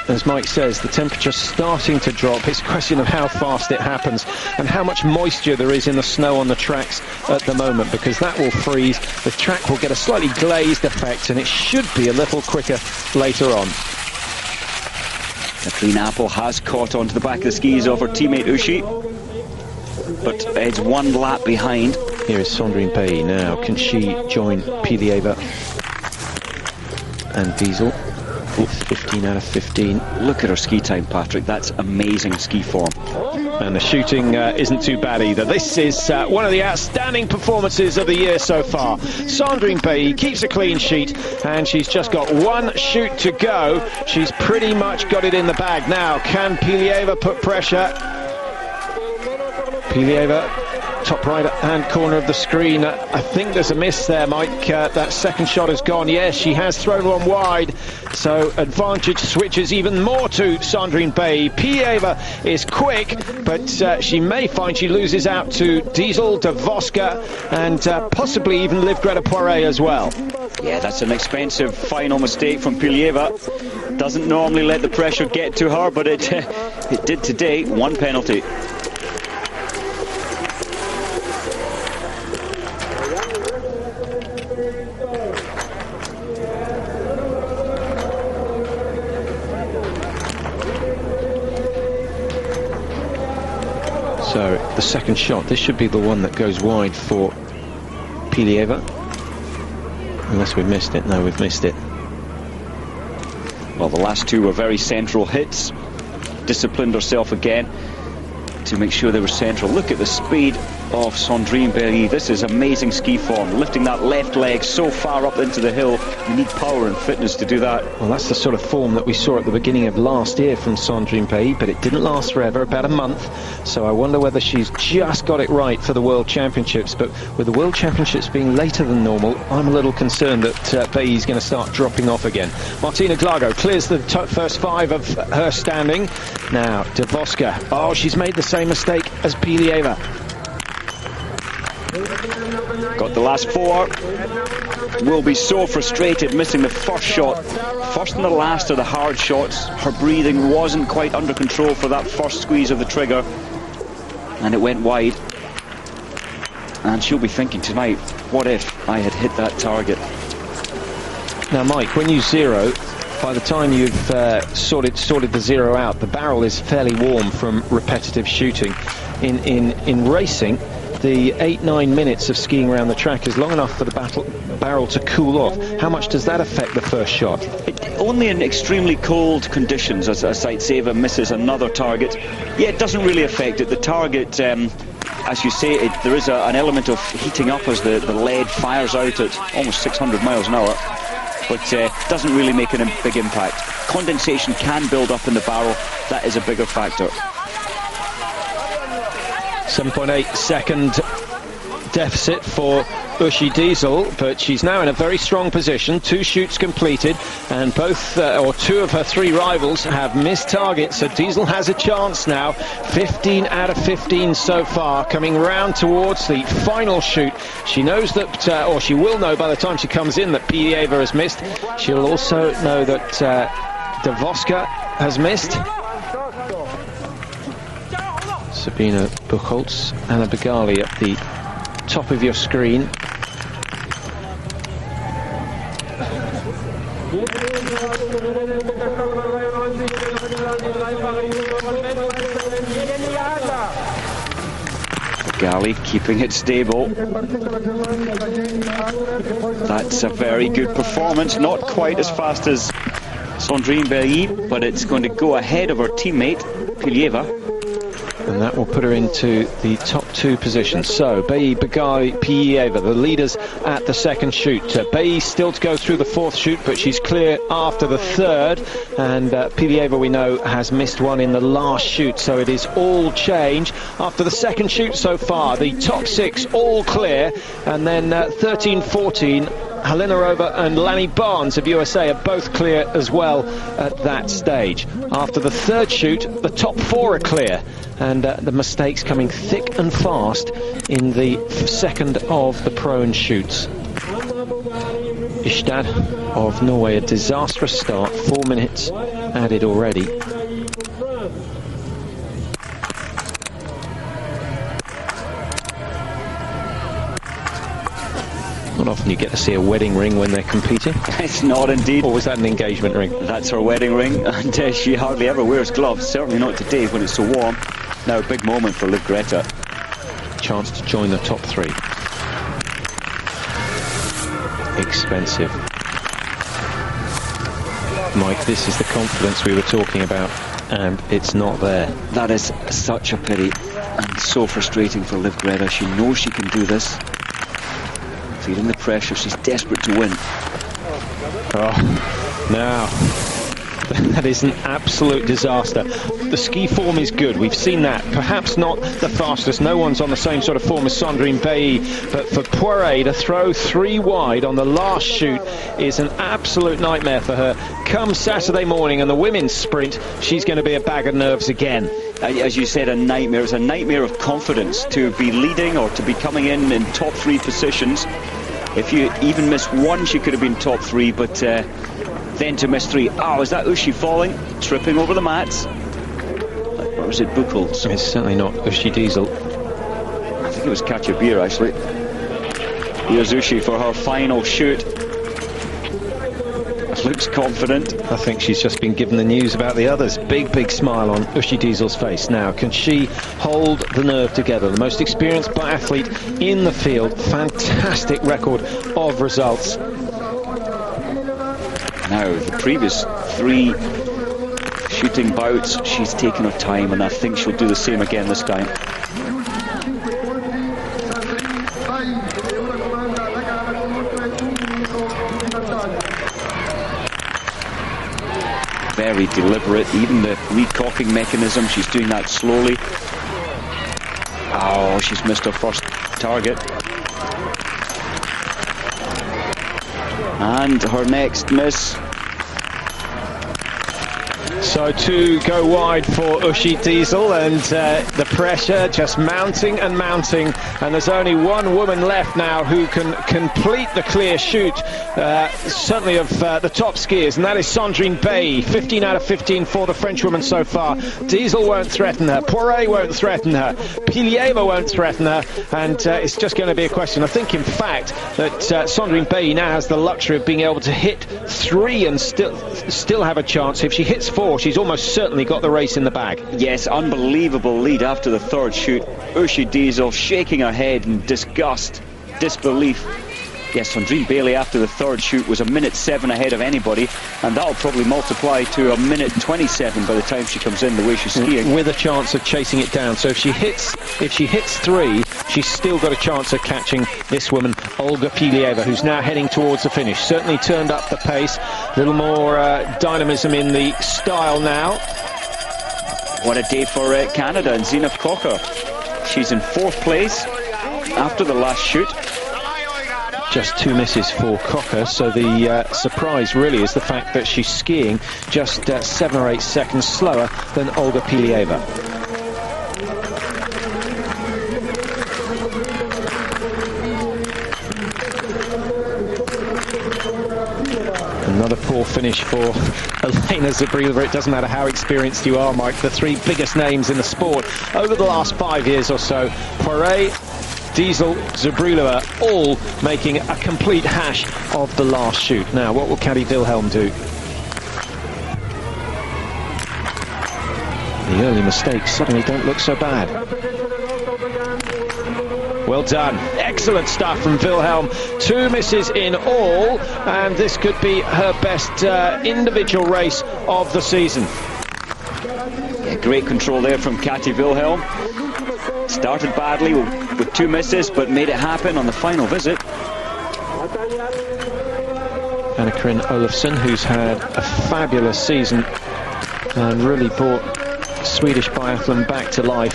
as Mike says, the temperature's starting to drop. It's a question of how fast it happens and how much moisture there is in the snow on the tracks at the moment, because that will freeze. The track will get a slightly glazed effect, and it should be a little quicker later on. Katrine Apple has caught onto the back of the skis of her teammate Ushi, but it's 1 lap behind. Here is Sandrine Bailly now. Can she join Pilieva and Diesel? 15 out of 15. Look at her ski time, Patrick. That's amazing ski form. And the shooting isn't too bad either. This is one of the outstanding performances of the year so far. Sandrine Bailly keeps a clean sheet, and she's just got 1 shoot to go. She's pretty much got it in the bag now. Can Pilieva put pressure? Pilieva, top right-hand corner of the screen. I think there's a miss there, Mike. That 2nd shot has gone. Yes, she has thrown one wide. So advantage switches even more to Sandrine Bailly. Pilieva is quick, but she may find she loses out to Diesel, de Voska, and possibly even Liv Greta Poiré as well. Yeah, that's an expensive final mistake from Pilieva. Doesn't normally let the pressure get to her, but it did today. 1 penalty. So the 2nd shot, this should be the one that goes wide for Pilieva. Unless we missed it. No, we've missed it. Well, the last 2 were very central hits. Disciplined herself again to make sure they were central. Look at the speed of Sandrine Bailly. This is amazing ski form. Lifting that left leg so far up into the hill. You need power and fitness to do that. Well, that's the sort of form that we saw at the beginning of last year from Sandrine Bailly, but it didn't last forever, about a month. So I wonder whether she's just got it right for the World Championships. But with the World Championships being later than normal, I'm a little concerned that Bailly's going to start dropping off again. Martina Glago clears the first 5 of her standing. Now, de Voska. Oh, she's made the same mistake as Pilieva. Got the last 4. Will be so frustrated missing the first shot. First and the last are the hard shots. Her breathing wasn't quite under control for that first squeeze of the trigger, and it went wide. And she'll be thinking tonight, what if I had hit that target? Now, Mike, when you zero, by the time you've sorted the zero out, the barrel is fairly warm from repetitive shooting. In racing, the 8-9 minutes of skiing around the track is long enough for the barrel to cool off. How much does that affect the first shot? Only in extremely cold conditions, as Zaitseva misses another target. Yeah, it doesn't really affect it. The target as you say, there is an element of heating up as the lead fires out at almost 600 miles an hour, but doesn't really make a big impact. Condensation can build up in the barrel. That is a bigger factor. 7.8 second deficit for Uschi Diesel, but she's now in a very strong position. 2 shoots completed, and both or 2 of her 3 rivals have missed targets, so Diesel has a chance now. 15 out of 15 so far, coming round towards the final shoot. She knows that, or she will know by the time she comes in, that Pilieva has missed. She'll also know that Davoska has missed. Sabina Buchholz, Anna Begali at the top of your screen. Begali keeping it stable. That's a very good performance. Not quite as fast as Sandrine Bailly, but it's going to go ahead of her teammate Pilieva. And that will put her into the top 2 positions. So, Bailly, Begali, Pilieva, the leaders at the second shoot. Bailly still to go through the 4th shoot, but she's clear after the 3rd. And Pilieva, we know, has missed one in the last shoot. So it is all change. After the 2nd shoot so far, the top 6 all clear. And then 13, 14, Helena Rova and Lanny Barnes of USA are both clear as well at that stage. After the 3rd shoot, the top 4 are clear. And the mistakes coming thick and fast in the 2nd of the prone shoots. Ystad of Norway, a disastrous start, 4 minutes added already. Not often you get to see a wedding ring when they're competing. It's not indeed. Or was that an engagement ring? That's her wedding ring, and she hardly ever wears gloves, certainly not today when it's so warm. Now a big moment for Liv Greta. Chance to join the top 3. Expensive. Mike, this is the confidence we were talking about, and it's not there. That is such a pity, and so frustrating for Liv Greta. She knows she can do this. Feeling the pressure, she's desperate to win. Oh, now that is an absolute disaster. The ski form is good, we've seen that. Perhaps not the fastest, no one's on the same sort of form as Sandrine Bailly, but for Poiré to throw 3 wide on the last shoot is an absolute nightmare for her. Come Saturday morning and the women's sprint, she's going to be a bag of nerves again. As you said, a nightmare. It's a nightmare of confidence to be leading or to be coming in top 3 positions. If you even miss 1, she could have been top 3, but then to miss 3. Oh, is that Uschi falling? Tripping over the mats? Or was it Buchholz? It's certainly not Uschi Diesel. I think it was Katja Beer, actually. Here's Uschi for her final shoot. Looks confident. I think she's just been given the news about the others. Big, big smile on Uschi Diesel's face. Now, can she hold the nerve together? The most experienced biathlete in the field. Fantastic record of results. Now, the previous 3 shooting bouts, she's taken her time, and I think she'll do the same again this time. Very deliberate, even the recocking mechanism, she's doing that slowly. Oh, she's missed her first target. And her next miss. So 2 go wide for Uschi Diesel, and the pressure just mounting and mounting, and there's only 1 woman left now who can complete the clear shoot, certainly of the top skiers, and that is Sandrine Bailly. 15 out of 15 for the Frenchwoman so far. Diesel won't threaten her, Poiré won't threaten her, Pilieva won't threaten her, and it's just going to be a question. I think, in fact, that Sandrine Bailly now has the luxury of being able to hit 3 and still have a chance. If she hits 4, she's almost certainly got the race in the bag. Yes, unbelievable lead after the 3rd shoot. Uschi Diesel shaking her head in disgust, disbelief. Yes, Sandrine Bailey after the third shoot was 1:07 ahead of anybody, and that'll probably multiply to 1:27 by the time she comes in, the way she's skiing. With a chance of chasing it down. So if she hits 3, she's still got a chance of catching this woman, Olga Pilieva, who's now heading towards the finish. Certainly turned up the pace, a little more dynamism in the style now. What a day for Canada and Zina Kocher. She's in 4th place after the last shoot. Just 2 misses for Kocher, so the surprise really is the fact that she's skiing just 7 or 8 seconds slower than Olga Pilieva. Another poor finish for Elena Zabrilova. It doesn't matter how experienced you are, Mike. The 3 biggest names in the sport over the last 5 years or so, Poiré, Diesel, Zabrilova, all making a complete hash of the last shoot. Now, what will Caddy Wilhelm do? The early mistakes suddenly don't look so bad. Well done. Excellent stuff from Wilhelm. 2 misses in all, and this could be her best individual race of the season. Yeah, great control there from Kati Wilhelm. Started badly with 2 misses, but made it happen on the final visit. Anna-Karin Olofsson, who's had a fabulous season and really brought Swedish biathlon back to life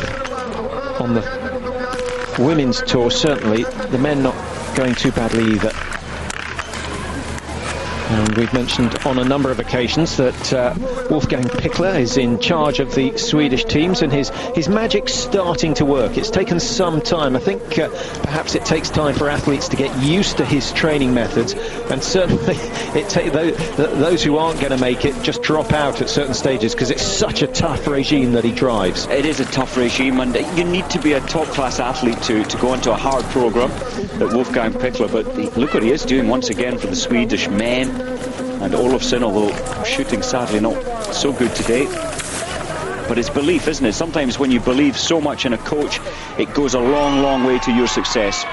on the women's tour. Certainly the men not going too badly either. And we've mentioned on a number of occasions that Wolfgang Pichler is in charge of the Swedish teams, and his magic's starting to work. It's taken some time. I think perhaps it takes time for athletes to get used to his training methods, and certainly those who aren't going to make it just drop out at certain stages because it's such a tough regime that he drives. It is a tough regime, and you need to be a top-class athlete to go into a hard program that Wolfgang Pichler, but look what he is doing once again for the Swedish men. And Olofsson, although shooting sadly not so good today. But it's belief, isn't it? Sometimes when you believe so much in a coach, it goes a long, long way to your success.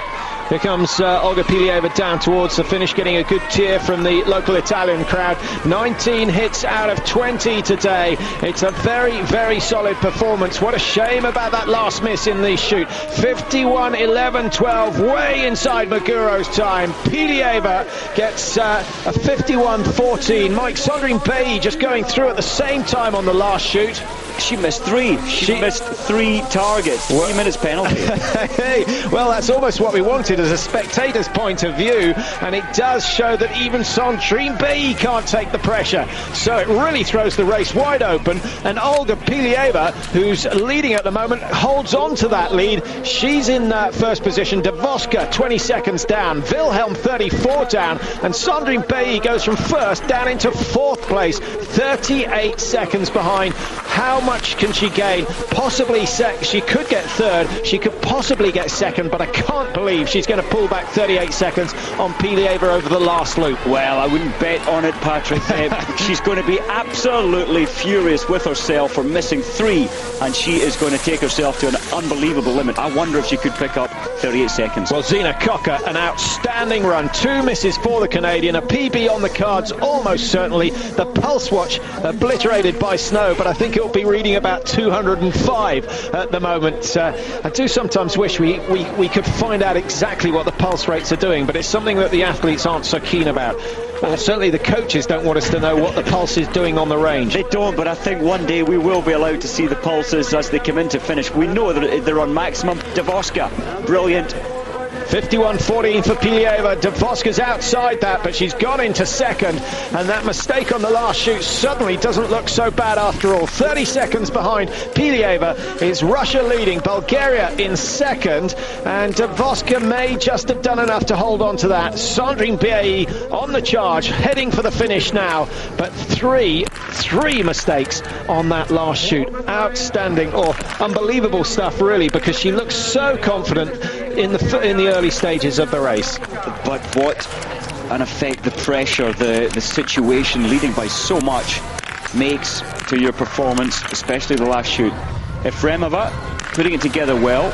Here comes Olga Pilieva down towards the finish, getting a good cheer from the local Italian crowd. 19 hits out of 20 today. It's a very, very solid performance. What a shame about that last miss in the shoot. 51.11.12, way inside Maguro's time. Pilieva gets a 51.14. Mike, Sandrine Bailly just going through at the same time on the last shoot. She missed 3. She missed 3 targets. 3 minutes penalty. Hey, well, that's almost what we wanted as a spectator's point of view, and it does show that even Sandrine Bailly can't take the pressure. So it really throws the race wide open, and Olga Pilieva, who's leading at the moment, holds on to that lead. She's in first position. Davoska 20 seconds down, Wilhelm 34 down, and Sandrine Bailly goes from first down into 4th place, 38 seconds behind. How much can she gain? Possibly she could get 3rd, she could possibly get 2nd, but I can't believe she's going to pull back 38 seconds on Pilieva over the last loop. Well, I wouldn't bet on it, Patrick. She's going to be absolutely furious with herself for missing 3, and she is going to take herself to an unbelievable limit. I wonder if she could pick up 38 seconds. Well, Zina Kocher, an outstanding run. 2 misses for the Canadian, a PB on the cards almost certainly. The pulse watch obliterated by snow, but I think it'll be reading about 205 at the moment. I do sometimes wish we could find out exactly what the pulse rates are doing, but it's something that the athletes aren't so keen about. Well, certainly the coaches don't want us to know what the pulse is doing on the range. They don't, but I think one day we will be allowed to see the pulses as they come in to finish. We know that they're on maximum. Davoska, brilliant. 51.14 for Pilieva. Davoska's outside that, but she's gone into 2nd, and that mistake on the last shoot suddenly doesn't look so bad after all. 30 seconds behind Pilieva is Russia leading, Bulgaria in 2nd, and Davoska may just have done enough to hold on to that. Sandrine Bailly on the charge, heading for the finish now, but three mistakes on that last shoot. Outstanding, or unbelievable stuff really, because she looks so confident in the early stages of the race. But what an effect the pressure, the situation leading by so much makes to your performance, especially the last shoot. Efremova putting it together well.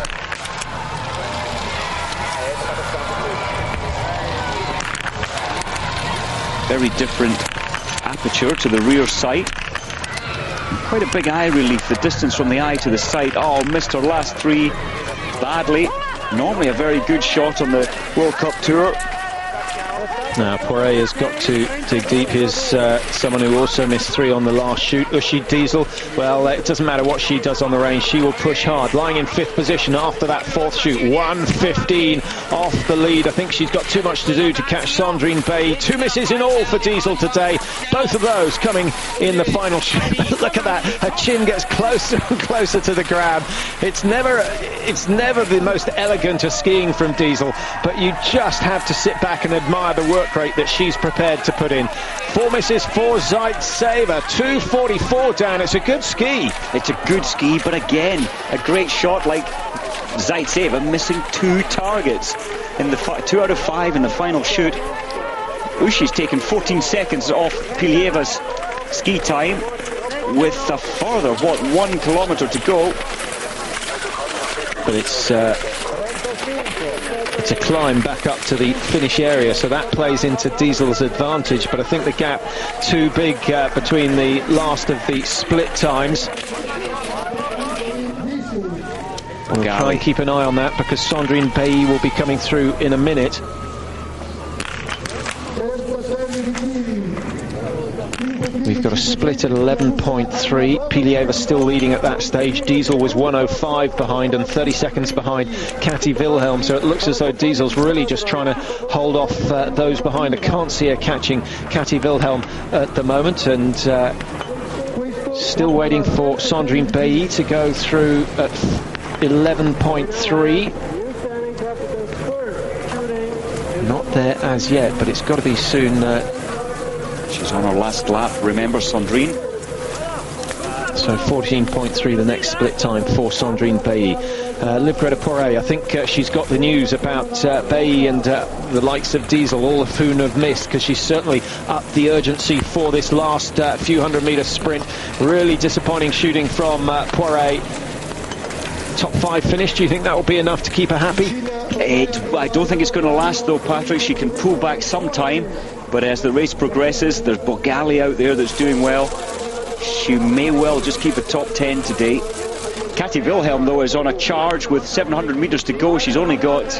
Very different aperture to the rear sight. Quite a big eye relief, the distance from the eye to the sight. Oh, missed her last three badly. Normally a very good shot on the World Cup Tour. Now Poiré has got to dig deep. Here's someone who also missed three on the last shoot, Uschi Diesel. Well, it doesn't matter what she does on the range, she will push hard. Lying in 5th position after that 4th shoot, 1:15 off the lead. I think she's got too much to do to catch Sandrine Bay. 2 misses in all for Diesel today. Both of those coming in the final shoot. Look at that, her chin gets closer and closer to the ground. It's never the most elegant of skiing from Diesel, but you just have to sit back and admire the work rate that she's prepared to put in. 4 misses for Zaitseva, 2:44 down. It's a good ski. It's a good ski, but again, a great shot like Zaitseva missing 2 targets in the 2 out of 5 in the final shoot. Uschi's taken 14 seconds off Pilieva's ski time with a further, 1 kilometre to go. But it's a climb back up to the finish area, so that plays into Diesel's advantage, but I think the gap too big between the last of the split times. We'll try and keep an eye on that because Sandrine Bay will be coming through in a minute. We've got a split at 11.3. Pilieva still leading at that stage. Diesel was 1:05 behind and 30 seconds behind Kati Wilhelm. So it looks as though Diesel's really just trying to hold off those behind. I can't see her catching Kati Wilhelm at the moment. And still waiting for Sandrine Bay to go through at 11.3. Not there as yet, but it's got to be soon. She's on her last lap, remember, Sandrine. So 14.3 the next split time for Sandrine Bay. Liv Greta Poiré, I think she's got the news about Bay and the likes of Diesel, all of whom have missed, because she's certainly upped the urgency for this last few 100-metre sprint. Really disappointing shooting from Poiré. Top 5 finish, do you think that will be enough to keep her happy? I don't think it's going to last though, Patrick. She can pull back some time, but as the race progresses, there's Bogali out there that's doing well. She may well just keep a top 10 today. Kati Wilhelm though is on a charge with 700 metres to go. She's only got,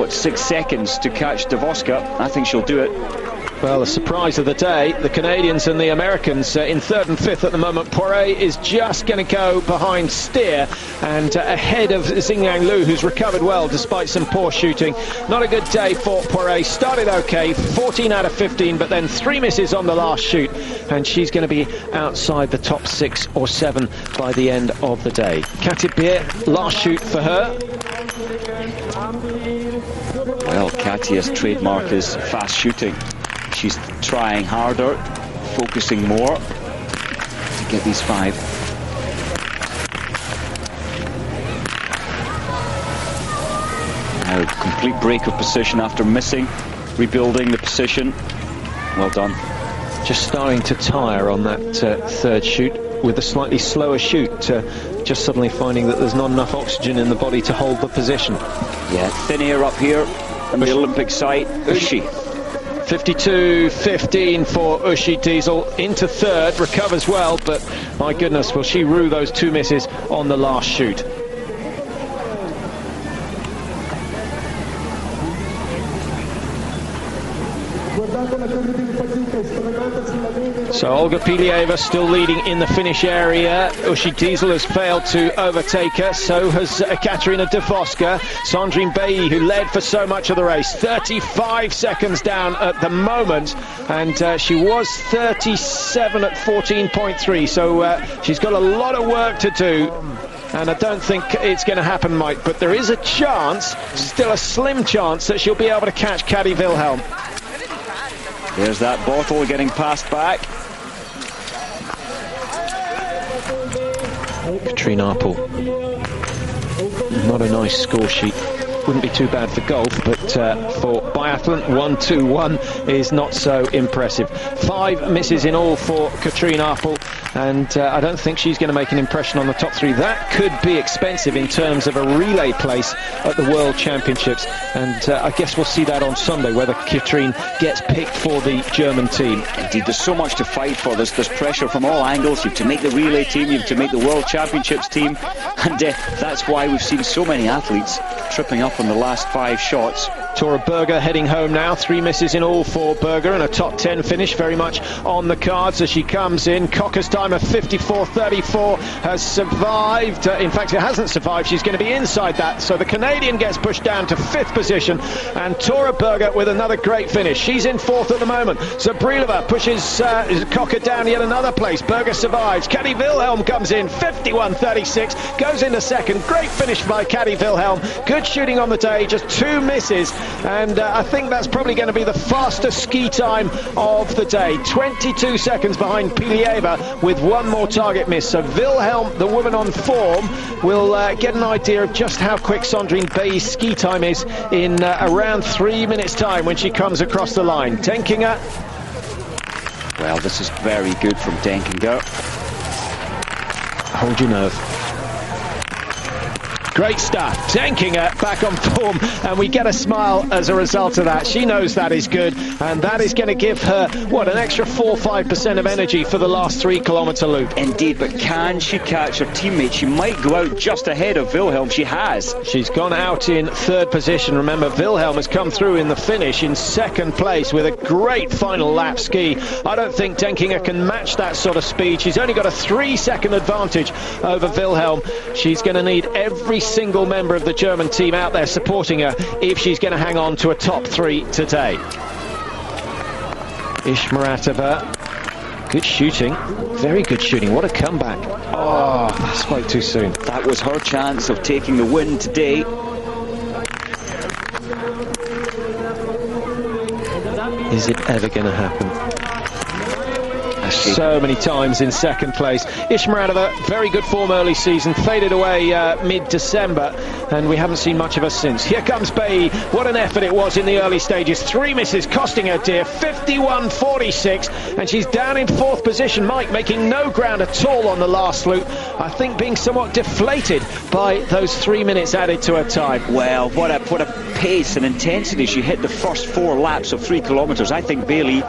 6 seconds to catch Davoska. I think she'll do it. Well, the surprise of the day, the Canadians and the Americans in 3rd and 5th at the moment. Poiré is just going to go behind Steer and ahead of Xingyang Lu, who's recovered well despite some poor shooting. Not a good day for Poiré. Started okay, 14 out of 15, but then 3 misses on the last shoot, and she's going to be outside the top 6 or 7 by the end of the day. Kati Beer, last shoot for her. Well, Kati's trademark is fast shooting. She's trying harder, focusing more to get these 5. Now, complete break of position after missing, rebuilding the position. Well done. Just starting to tire on that 3rd shoot with a slightly slower shoot, just suddenly finding that there's not enough oxygen in the body to hold the position. Yeah, thin air up here on the Olympic site. Uschi. 52.15 for Uschi Diesel, into 3rd, recovers well, but my goodness, will she rue those 2 misses on the last shoot. So Olga Pilieva still leading in the finish area. Uschi Diesel has failed to overtake her. So has Katerina Davoska. Sandrine Bay, who led for so much of the race, 35 seconds down at the moment. And she was 37 at 14.3. So she's got a lot of work to do. And I don't think it's going to happen, Mike. But there is a chance, still a slim chance, that she'll be able to catch Kati Wilhelm. There's that bottle getting passed back. Katrina Appel. Not a nice score sheet. wouldn't be too bad for golf, but for biathlon, 1-2-1 is not so impressive. 5 misses in all for Katrine Apel, and I don't think she's going to make an impression on the top 3. That could be expensive in terms of a relay place at the World Championships, and I guess we'll see that on Sunday, whether Katrine gets picked for the German team. Indeed, there's so much to fight for. There's pressure from all angles. You have to make the relay team, you have to make the World Championships team, and that's why we've seen so many athletes tripping up on the last 5 shots. Tora Berger heading home now. 3 misses in all for Berger, and a top 10 finish very much on the cards as she comes in. Cocker's time of 54.34 has survived. In fact, it hasn't survived. She's going to be inside that, so the Canadian gets pushed down to 5th position, and Tora Berger with another great finish. She's in 4th at the moment. Zabrilova pushes Cocker down yet another place. Berger survives. Kadi Wilhelm comes in 51.36, goes into 2nd. Great finish by Kadi Wilhelm. Good shooting on the day, just 2 misses, and I think that's probably going to be the fastest ski time of the day. 22 seconds behind Pilieva with 1 more target miss. So Wilhelm, the woman on form, will get an idea of just how quick Sandrine Bay's ski time is in around 3 minutes time when she comes across the line. Denkinger. Well, this is very good from Denkinger. Hold your nerve. Great stuff. Denkinger back on form, and we get a smile as a result of that. She knows that is good, and that is going to give her, what, an extra 4-5% of energy for the last 3-kilometre loop. Indeed, but can she catch her teammate? She might go out just ahead of Wilhelm. She has. She's gone out in 3rd position. Remember, Wilhelm has come through in the finish in 2nd place with a great final lap ski. I don't think Denkinger can match that sort of speed. She's only got a 3-second advantage over Wilhelm. She's going to need every single member of the German team out there supporting her if she's going to hang on to a top 3 today. Ishmaratova, good shooting, very good shooting. What a comeback. Oh, I spoke too soon. That was her chance of taking the win today. Is it ever going to happen? So many times in 2nd place. Ishmaratova, very good form early season, faded away mid-December, and we haven't seen much of her since. Here comes Bay. What an effort it was in the early stages. 3 misses costing her dear. 51.46, and she's down in 4th position. Mike making no ground at all on the last loop. I think being somewhat deflated by those 3 minutes added to her time. Well, what a pace and intensity. She hit the first 4 laps of 3 kilometres. I think Bailey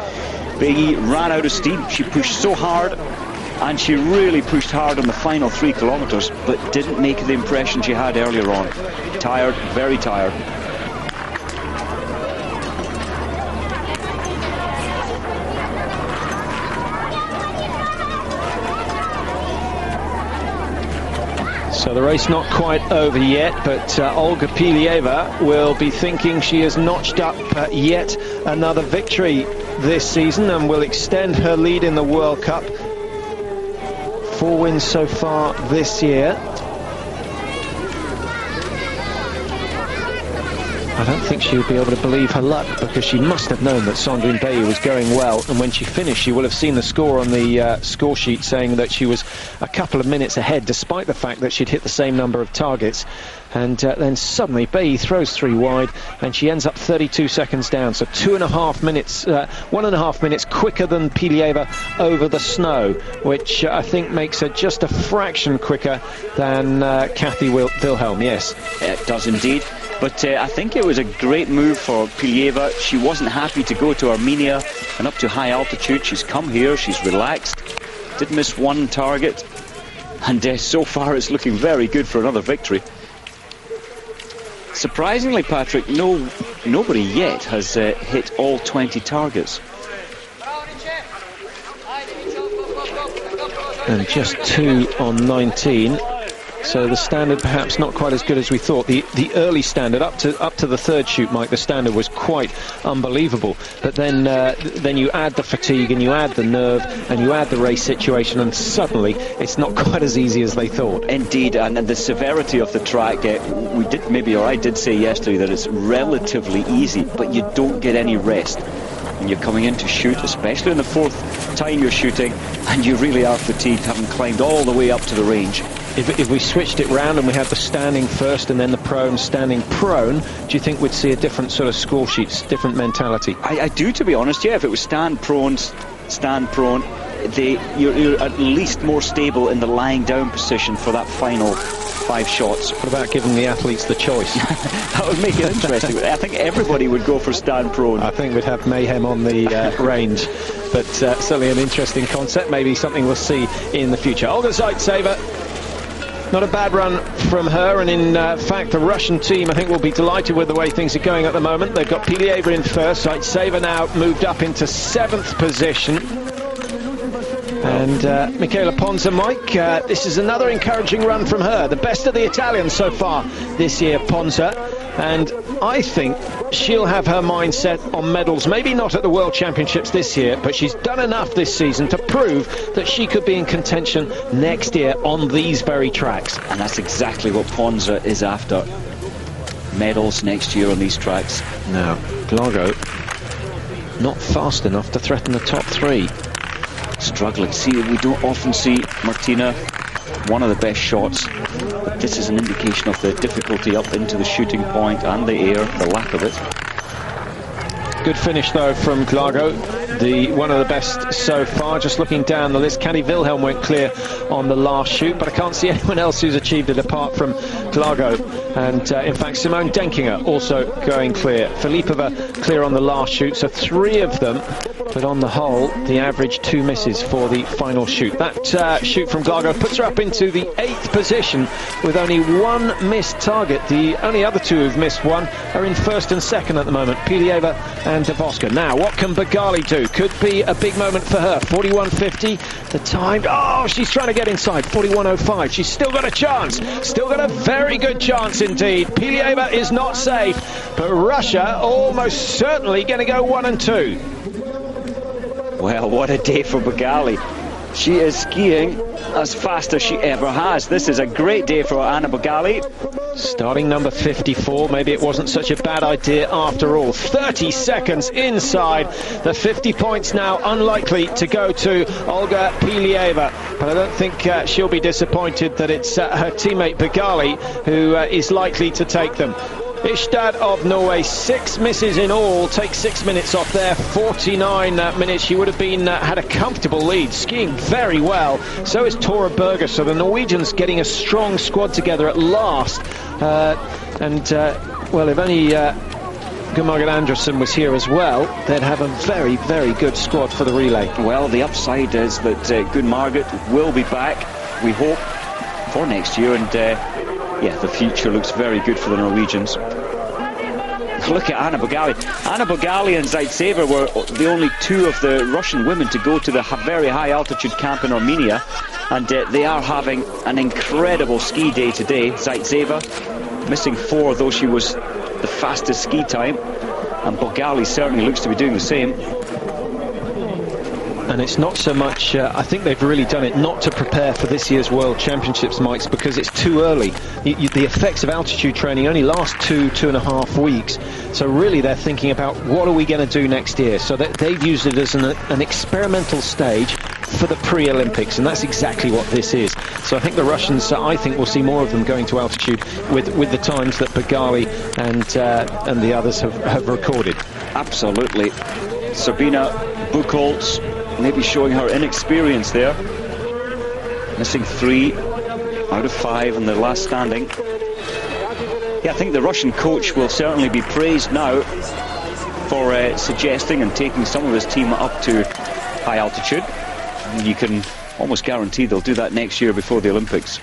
ran out of steam. She pushed so hard, and she really pushed hard on the final 3 kilometres, but didn't make the impression she had earlier on. Tired, very tired. So the race not quite over yet, but Olga Pilieva will be thinking she has notched up yet another victory this season and will extend her lead in the World Cup. 4 wins so far this year. I don't think she would be able to believe her luck, because she must have known that Sandrine Bay was going well, and when she finished she will have seen the score on the score sheet saying that she was a couple of minutes ahead, despite the fact that she'd hit the same number of targets. And then suddenly Bay throws 3 wide, and she ends up 32 seconds down, so 1.5 minutes quicker than Pilieva over the snow, which I think makes her just a fraction quicker than Kadi Wilhelm. Yes, it does indeed. But I think it was a great move for Pilieva. She wasn't happy to go to Armenia and up to high altitude. She's come here, she's relaxed, did miss 1 target, and so far it's looking very good for another victory. Surprisingly, Patrick, nobody yet has hit all 20 targets. And just 2 on 19. So the standard perhaps not quite as good as we thought. The early standard up to the 3rd shoot, Mike, the standard was quite unbelievable. But then you add the fatigue, and you add the nerve, and you add the race situation, and suddenly it's not quite as easy as they thought. Indeed, and the severity of the track, I did say yesterday that it's relatively easy, but you don't get any rest. And you're coming in to shoot, especially in the 4th time you're shooting, and you really are fatigued, having climbed all the way up to the range. if we switched it round and we had the standing first and then the prone, standing prone, do you think we'd see a different sort of score sheets, different mentality? I do, to be honest, yeah. If it was stand prone, you're at least more stable in the lying down position for that final 5 shots. What about giving the athletes the choice? That would make it interesting. I think everybody would go for stand prone. I think we'd have mayhem on the range, but certainly an interesting concept, maybe something we'll see in the future. Olga Zaitseva, not a bad run from her, and in fact the Russian team I think will be delighted with the way things are going at the moment. They've got Pilieva in first, Zaitseva now moved up into 7th position. And Michela Ponza, Mike, this is another encouraging run from her. The best of the Italians so far this year, Ponza. And I think she'll have her mindset on medals. Maybe not at the World Championships this year, but she's done enough this season to prove that she could be in contention next year on these very tracks. And that's exactly what Ponza is after. Medals next year on these tracks. Now, Glago, not fast enough to threaten the top 3. Struggling. See, we don't often see Martina, one of the best shots, but this is an indication of the difficulty up into the shooting point and the air, the lack of it. Good finish though from Glago, one of the best so far. Just looking down the list, Kati Wilhelm went clear on the last shoot, but I can't see anyone else who's achieved it apart from Glago. And in fact, Simone Denkinger also going clear. Filipova clear on the last shoot, so 3 of them. But on the whole, the average 2 misses for the final shoot. That shoot from Glago puts her up into the 8th position with only 1 missed target. The only other 2 who've missed one are in 1st and 2nd at the moment, Pilieva and Davoska. Now, what can Begali do? Could be a big moment for her. 41.50, the time. Oh, she's trying to get inside. 41.05. She's still got a chance. Still got a very good chance indeed. Pilieva is not safe, but Russia almost certainly going to go 1 and 2. Well, what a day for Begali. She is skiing as fast as she ever has. This is a great day for Anna Begali. Starting number 54, maybe it wasn't such a bad idea after all. 30 seconds inside. The 50 points now unlikely to go to Olga Pilieva. But I don't think she'll be disappointed that it's her teammate Begali who is likely to take them. Ishtad of Norway, 6 misses in all, takes 6 minutes off there, 49 minutes. She would have been had a comfortable lead, skiing very well. So is Tora Berger, so the Norwegians getting a strong squad together at last. Well, if only Gunmargit Andersen was here as well, they'd have a very, very good squad for the relay. Well, the upside is that Gunmargit will be back, we hope, for next year, and yeah, the future looks very good for the Norwegians. Look at Anna Begali. Anna Begali and Zaitseva were the only 2 of the Russian women to go to the very high altitude camp in Armenia, and they are having an incredible ski day today. Zaitseva missing 4, though she was the fastest ski time, and Begali certainly looks to be doing the same. And it's not so much, I think they've really done it not to prepare for this year's World Championships, Mike, because it's too early. The effects of altitude training only last 2.5 weeks. So really they're thinking about what are we going to do next year. So they've used it as an experimental stage for the pre-Olympics, and that's exactly what this is. So I think the Russians, I think we'll see more of them going to altitude with the times that Begali and the others have recorded. Absolutely. Sabina Buchholz maybe showing her inexperience there. Missing 3 out of 5 in the last standing. Yeah, I think the Russian coach will certainly be praised now for suggesting and taking some of his team up to high altitude. You can almost guarantee they'll do that next year before the Olympics.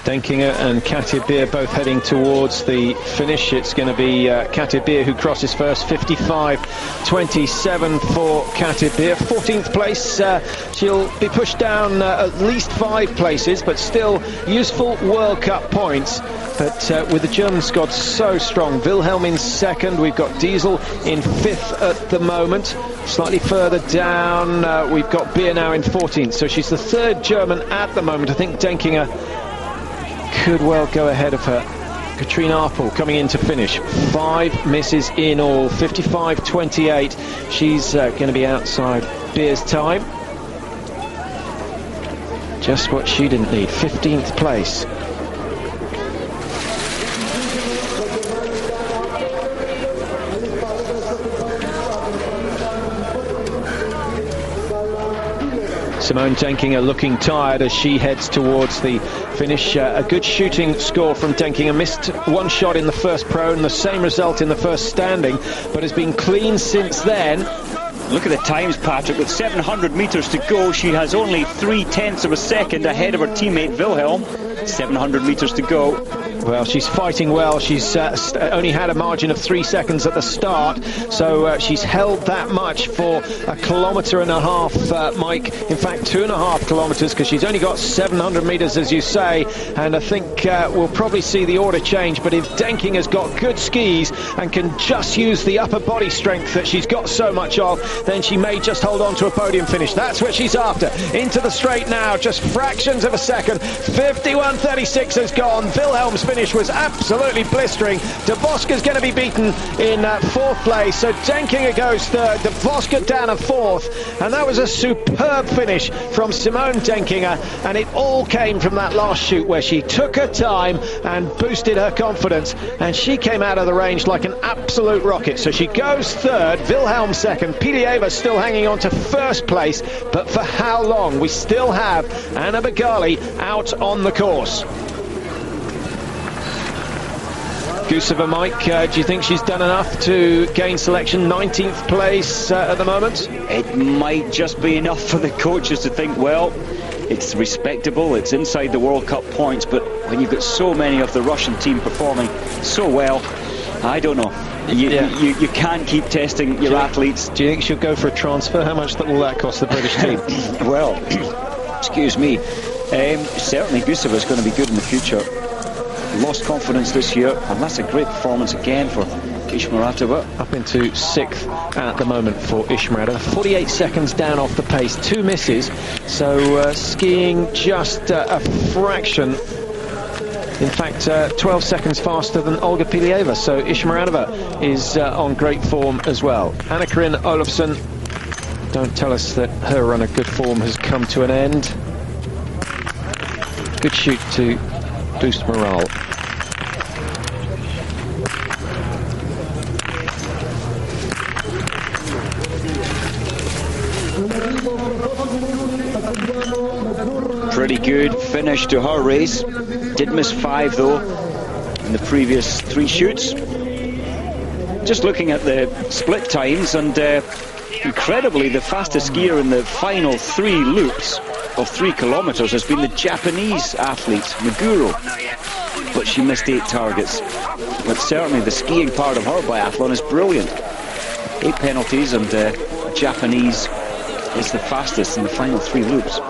Denkinger and Kati Beer both heading towards the finish. It's going to be Kati Beer who crosses first. 55.27 for Kati Beer. 14th place. She'll be pushed down at least 5 places, but still useful World Cup points. But with the German squad so strong, Wilhelm in 2nd. We've got Diesel in 5th at the moment. Slightly further down, we've got Beer now in 14th. So she's the 3rd German at the moment. I think Denkinger could well go ahead of her. Katrine Arpel coming in to finish. 5 misses in all. 55.28. She's going to be outside Beer's time. Just what she didn't need, 15th place. Simone Denkinger looking tired as she heads towards the finish. A good shooting score from Denkinger. Missed one shot in the first pro and the same result in the first standing, but has been clean since then. Look at the times, Patrick. With 700 metres to go, she has only 0.3 of a second ahead of her teammate Wilhelm. 700 metres to go. Well, she's fighting well. She's only had a margin of 3 seconds at the start, so she's held that much for 1.5 kilometres, Mike. In fact, 2.5 kilometres, because she's only got 700 metres, as you say, and I think we'll probably see the order change. But if Denkinger's got good skis and can just use the upper body strength that she's got so much of, then she may just hold on to a podium finish. That's what she's after. Into the straight now, just fractions of a second. 51.36 has gone. Wilhelm's finish was absolutely blistering. De Vosker's going to be beaten in 4th place, so Denkinger goes 3rd, De Vosker down a 4th, and that was a superb finish from Simone Denkinger, and it all came from that last shoot where she took her time and boosted her confidence, and she came out of the range like an absolute rocket. So she goes 3rd, Wilhelm 2nd, Pilieva still hanging on to 1st place, but for how long? We still have Anna Bagali out on the course. Guseva, Mike, do you think she's done enough to gain selection? 19th place at the moment? It might just be enough for the coaches to think, well, it's respectable, it's inside the World Cup points, but when you've got so many of the Russian team performing so well, I don't know. You can't keep testing your athletes. Do you think she'll go for a transfer? How much will that cost the British team? Well, excuse me, certainly Guseva is going to be good in the future. Lost confidence this year, and that's a great performance again for Ishmaratova. Up into 6th at the moment for Ishmaratova. 48 seconds down off the pace, 2 misses, so skiing just a fraction. In fact, 12 seconds faster than Olga Pilieva, so Ishmaratova is on great form as well. Anna-Karin Olofsson, don't tell us that her run of good form has come to an end. Good shoot to boost morale. Pretty good finish to her race. Did miss 5 though in the previous 3 shoots. Just looking at the split times, and incredibly the fastest skier in the final 3 loops of 3 kilometres has been the Japanese athlete Meguro, but she missed 8 targets. But certainly the skiing part of her biathlon is brilliant. 8 penalties, and Japanese is the fastest in the final 3 loops.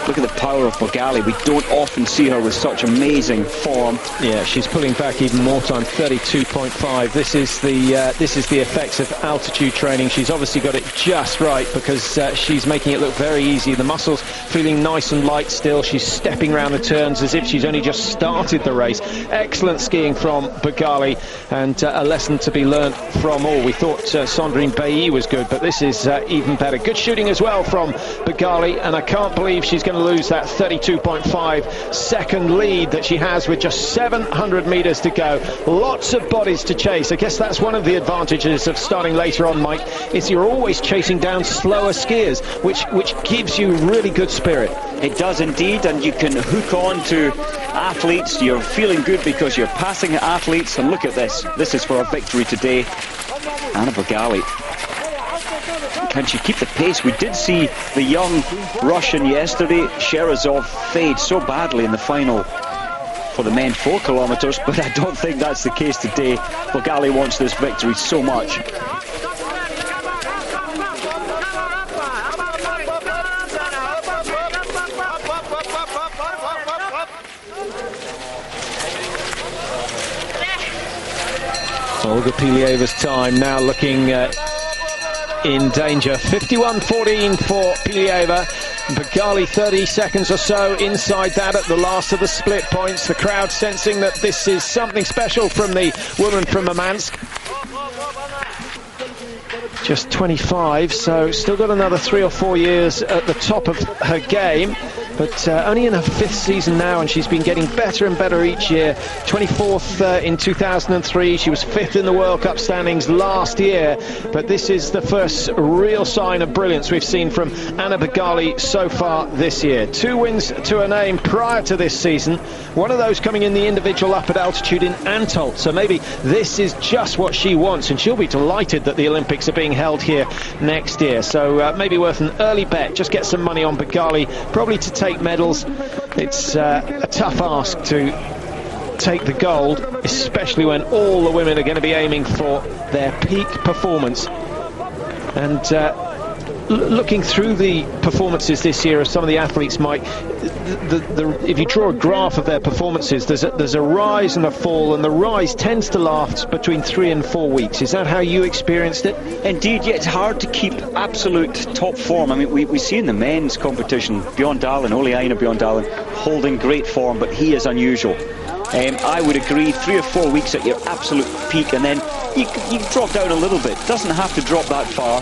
Look at the power of Bagali. We don't often see her with such amazing form. Yeah, she's pulling back even more time, 32.5. This is the effects of altitude training. She's obviously got it just right, because she's making it look very easy. The muscles feeling nice and light still. She's stepping around the turns as if she's only just started the race. Excellent skiing from Bagali, and a lesson to be learnt from all. We thought Sandrine Bailly was good, but this is even better. Good shooting as well from Bagali, and I can't believe she's going to lose that 32.5 second lead that she has with just 700 meters to go. Lots of bodies to chase. I guess that's one of the advantages of starting later on, Mike, is you're always chasing down slower skiers, which gives you really good spirit. It does indeed, and you can hook on to athletes. You're feeling good because you're passing athletes, and look at this. This is for a victory today. Anna Bagali. Can she keep the pace? We did see the young Russian yesterday, Sherazov, fade so badly in the final for the men 4 kilometres, but I don't think that's the case today. Bagali wants this victory so much. Olga Pilieva's time now looking in danger. 51.14 for Pilieva. Begali 30 seconds or so inside that at the last of the split points. The crowd sensing that this is something special from the woman from Murmansk. Just 25, so still got another 3 or 4 years at the top of her game, but only in her 5th season now, and she's been getting better and better each year. 24th in 2003, she was 5th in the World Cup standings last year, but this is the first real sign of brilliance we've seen from Anna Begali so far this year. 2 wins to her name prior to this season, one of those coming in the individual up at altitude in Antolt, so maybe this is just what she wants, and she'll be delighted that the Olympics are being held here next year. So maybe worth an early bet. Just get some money on Begali, probably to take medals. It's a tough ask to take the gold, especially when all the women are going to be aiming for their peak performance. And looking through the performances this year of some of the athletes, Mike, if you draw a graph of their performances, there's a rise and a fall, and the rise tends to last between 3 and 4 weeks. Is that how you experienced it? Indeed, yeah, it's hard to keep absolute top form. I mean, we see in the men's competition, Bjorn Dahlen, Ole Einar Bjorn Dahlen, holding great form, but he is unusual. I would agree, 3 or 4 weeks at your absolute peak, and then you drop down a little bit. Doesn't have to drop that far,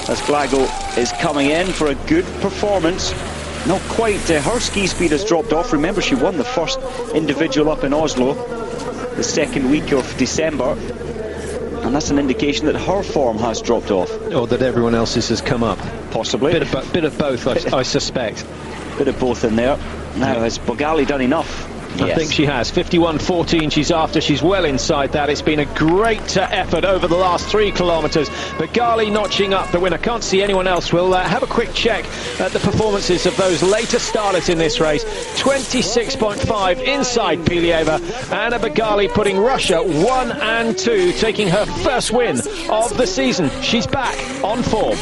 as Glago is coming in for a good performance. Not quite, her ski speed has dropped off. Remember, she won the first individual up in Oslo the 2nd week of December, and that's an indication that her form has dropped off. Or that everyone else's has come up. Possibly. Bit of both, I suspect. Bit of both in there. Now, has Begali done enough? I think she has. 51.14 she's after. She's well inside that. It's been a great effort over the last 3 kilometres. Begali notching up the winner. Can't see anyone else. We'll have a quick check at the performances of those later starters in this race. 26.5 inside Pilieva. Anna Begali putting Russia 1 and 2, taking her first win of the season. She's back on form.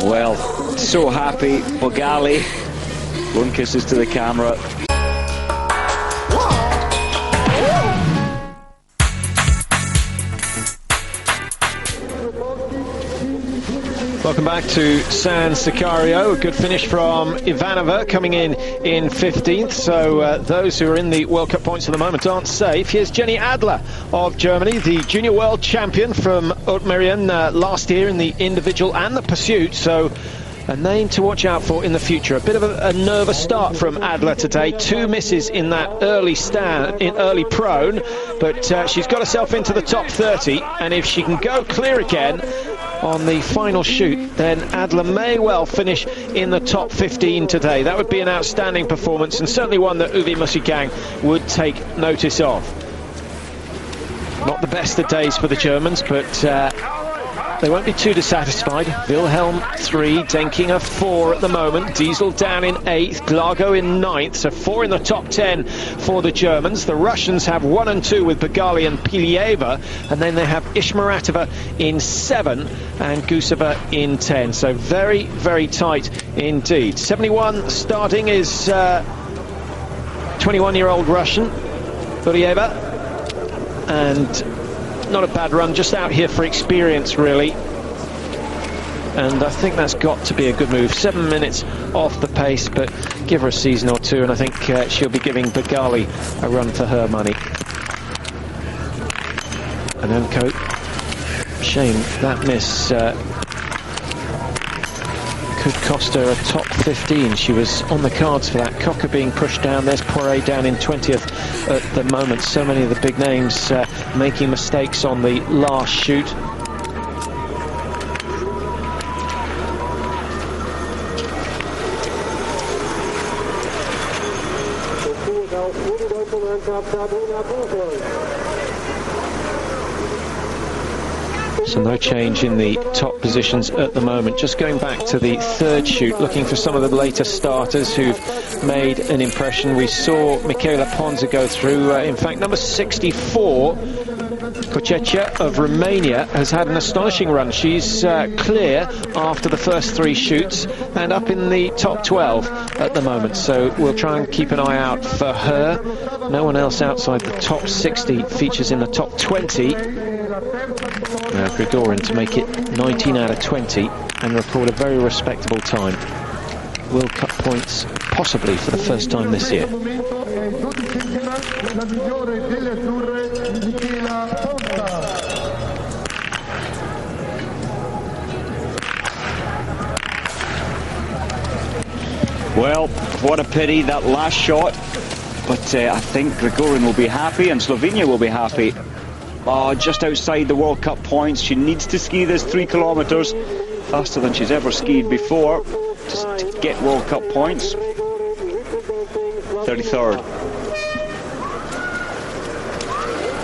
Well, so happy, Begali. One kisses to the camera. Welcome back to San-Sicariо. A good finish from Ivanova, coming in 15th. So those who are in the World Cup points at the moment aren't safe. Here's Jenny Adler of Germany, the junior world champion from Otmerion last year in the individual and the pursuit. So a name to watch out for in the future. A bit of a nervous start from Adler today. 2 misses in that early prone, but she's got herself into the top 30, and if she can go clear again on the final shoot, then Adler may well finish in the top 15 today. That would be an outstanding performance, and certainly one that Uwe Musikang would take notice of. Not the best of days for the Germans, but they won't be too dissatisfied. Wilhelm 3, Denkinger 4 at the moment. Diesel down in 8th, Glago in 9th, so 4 in the top 10 for the Germans. The Russians have 1 and 2 with Begali and Pilieva, and then they have Ishmaratova in 7 and Guseva in 10. So very, very tight indeed. 71 starting is 21-year-old Russian, Pilieva, and not a bad run, just out here for experience really, and I think that's got to be a good move. 7 minutes off the pace, but give her a season or 2 and I think she'll be giving Begali a run for her money. And Anko, shame that miss could cost her a top 15. She was on the cards for that. Cocker being pushed down. There's Poiré down in 20th at the moment. So many of the big names making mistakes on the last shoot. So no change in the top positions at the moment. Just going back to the 3rd shoot, looking for some of the later starters who've made an impression. We saw Michaela Ponza go through. In fact, number 64, Kochecha of Romania has had an astonishing run. She's clear after the first 3 shoots and up in the top 12 at the moment. So we'll try and keep an eye out for her. No one else outside the top 60 features in the top 20. Grigorin to make it 19 out of 20 and record a very respectable time. World Cup points possibly for the first time this year. Well, what a pity, that last shot. But I think Grigorin will be happy and Slovenia will be happy. Oh, just outside the World Cup points. She needs to ski this 3 kilometers faster than she's ever skied before just to get World Cup points. 33rd.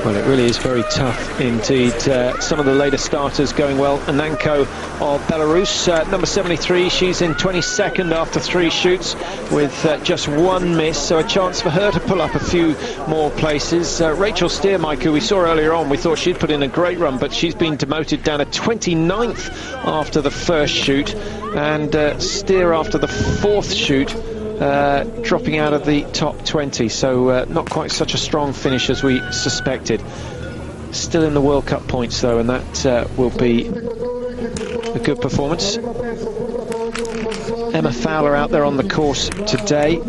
Well, it really is very tough indeed. Some of the later starters going well. Ananko of Belarus, number 73, she's in 22nd after 3 shoots with just 1 miss, so a chance for her to pull up a few more places. Rachel Steermike, who we saw earlier on, we thought she'd put in a great run, but she's been demoted down to 29th after the first shoot, and Steer after the 4th shoot. Dropping out of the top 20, so not quite such a strong finish as we suspected. Still in the World Cup points though, and that will be a good performance. Emma Fowler out there on the course today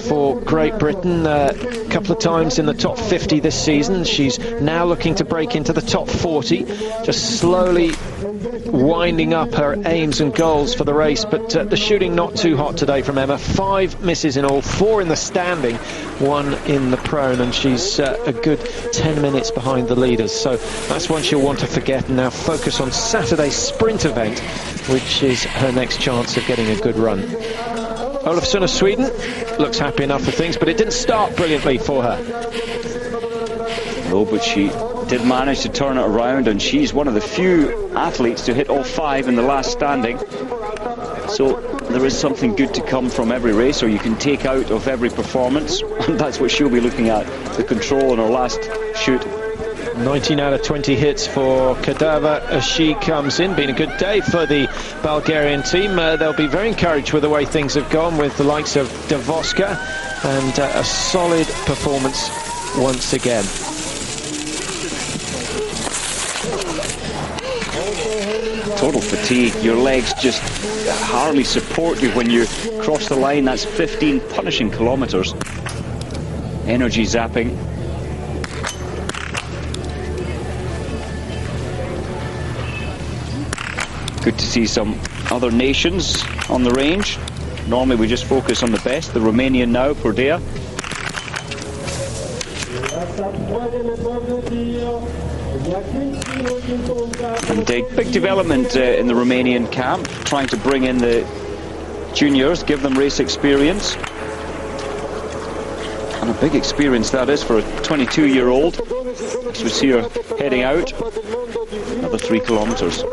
for Great Britain, a couple of times in the top 50 this season. She's now looking to break into the top 40, just slowly winding up her aims and goals for the race, but the shooting not too hot today from Emma. 5 misses in all, 4 in the standing, 1 in the prone, and she's a good 10 minutes behind the leaders, so that's one she'll want to forget and now focus on Saturday's sprint event, which is her next chance of getting a good run. Olofsson of Sweden looks happy enough with things, but it didn't start brilliantly for her. No, but she did manage to turn it around, and she's one of the few athletes to hit all 5 in the last standing. So there is something good to come from every race, or you can take out of every performance, and that's what she'll be looking at, the control in her last shoot. 19 out of 20 hits for Kadava as she comes in. Been a good day for the Bulgarian team. They'll be very encouraged with the way things have gone with the likes of Davoska, and a solid performance once again. Total fatigue, your legs just hardly support you when you cross the line. That's 15 punishing kilometers. Energy zapping. Good to see some other nations on the range. Normally we just focus on the best. The Romanian now, Pordea. And big development in the Romanian camp, trying to bring in the juniors, give them race experience. And a big experience that is for a 22-year-old. As we see her heading out, another 3 kilometers.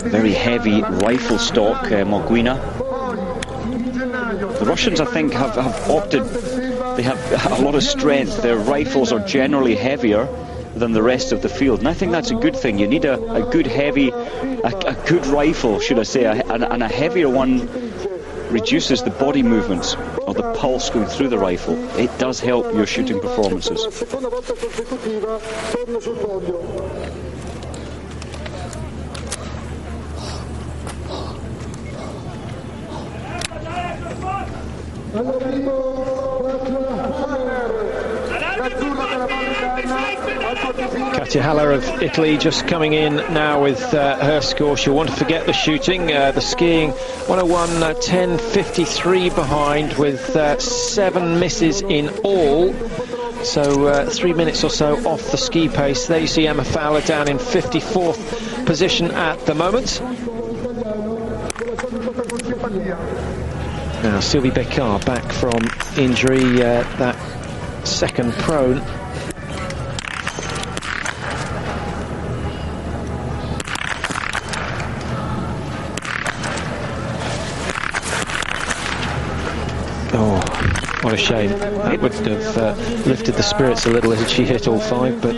Very heavy rifle stock, Moguina. The Russians, I think, have opted, they have a lot of strength. Their rifles are generally heavier than the rest of the field, and I think that's a good thing. You need a good heavy, a good rifle, should I say, and a heavier one reduces the body movements or the pulse going through the rifle. It does help your shooting performances. Katja Haller of Italy just coming in now with her score. She'll want to forget the shooting. The skiing 101.10.53 behind with 7 misses in all. So 3 minutes or so off the ski pace. There you see Emma Fowler down in 54th position at the moment. Now Sylvie Beccard back from injury, that second prone. What a shame. That would have lifted the spirits a little as she hit all 5, but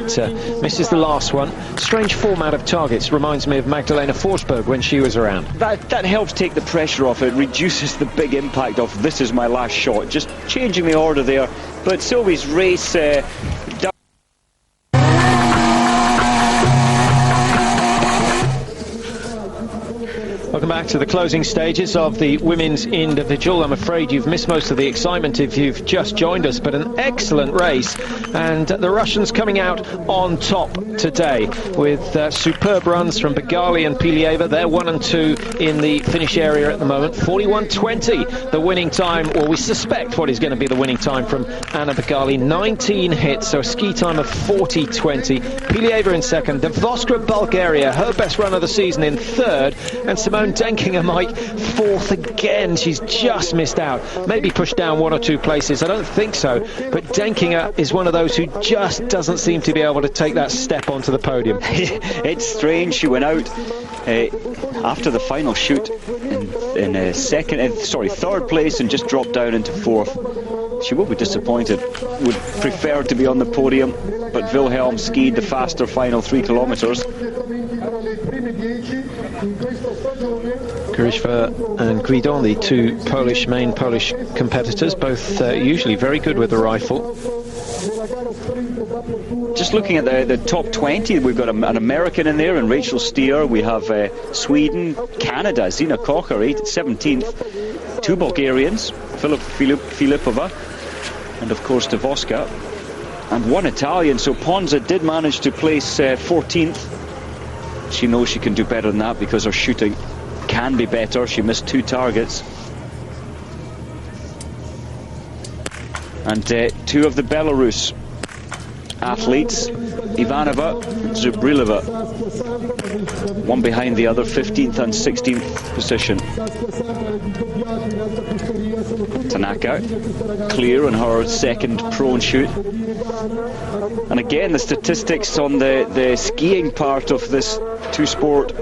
misses the last one. Strange format of targets. Reminds me of Magdalena Forsberg when she was around. That helps take the pressure off. It reduces the big impact of this is my last shot. Just changing the order there. But Sylvie's race... Welcome back to the closing stages of the women's individual. I'm afraid you've missed most of the excitement if you've just joined us, but an excellent race, and the Russians coming out on top today with superb runs from Begali and Pilieva. They're 1 and 2 in the finish area at the moment. 41.20 the winning time, or we suspect what is going to be the winning time from Anna Begali. 19 hits, so a ski time of 40.20. Pilieva in second. Dvoskra, Bulgaria, her best run of the season, in third, and Simone Denkinger, Mike, fourth again. She's just missed out. Maybe pushed down 1 or 2 places. I don't think so. But Denkinger is one of those who just doesn't seem to be able to take that step onto the podium. It's strange. She went out after the final shoot in third place and just dropped down into 4th. She will be disappointed. Would prefer to be on the podium, but Wilhelm skied the faster final 3 kilometres. Grishva and Guidon, the 2 main Polish competitors, both usually very good with the rifle. Just looking at the top 20, we've got an American in there, and Rachel Steer. We have Sweden, Canada, Zina Kocher, 17th. 2 Bulgarians, Filipova, and of course Dvoska, and 1 Italian. So Ponza did manage to place 14th. She knows she can do better than that because her shooting can be better. She missed 2 targets. And 2 of the Belarus athletes, Ivanova and Zubrilova, one behind the other, 15th and 16th position. Tanaka clear on her second prone shoot. And again, the statistics on the skiing part of this 2-sport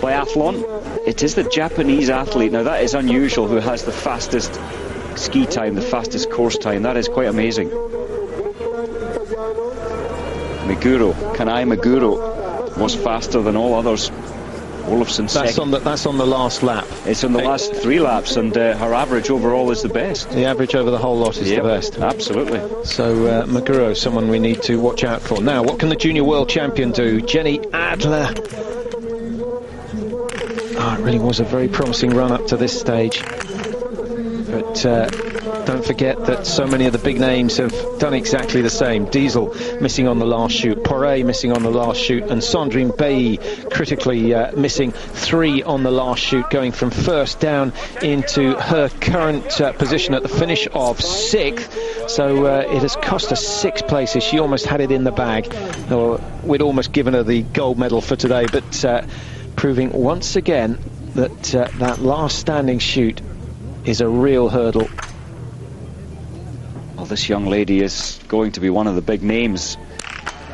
biathlon, it is the Japanese athlete, now that is unusual, who has the fastest ski time, the fastest course time. That is quite amazing. Kanai Meguro was faster than all others. Olofsson second. That's on the last lap. It's on the last 3 laps, and her average overall is the best. The average over the whole lot is the best. Absolutely. So Meguro, someone we need to watch out for. Now, what can the junior world champion do? Jenny Adler. It really was a very promising run up to this stage. But don't forget that so many of the big names have done exactly the same. Diesel missing on the last shoot, Poiré missing on the last shoot, and Sandrine Bailly critically missing 3 on the last shoot, going from first down into her current position at the finish of 6th. So it has cost her 6 places. She almost had it in the bag. We'd almost given her the gold medal for today, but proving once again that that last standing shoot is a real hurdle. Well, this young lady is going to be one of the big names.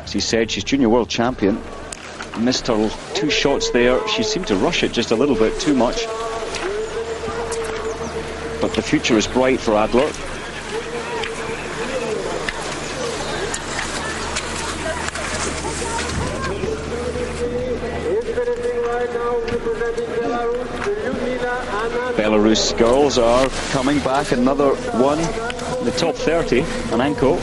As you said, she's junior world champion. Missed her 2 shots there. She seemed to rush it just a little bit too much. But the future is bright for Adler. Belarus girls are coming back, another one in the top 30, Anenko.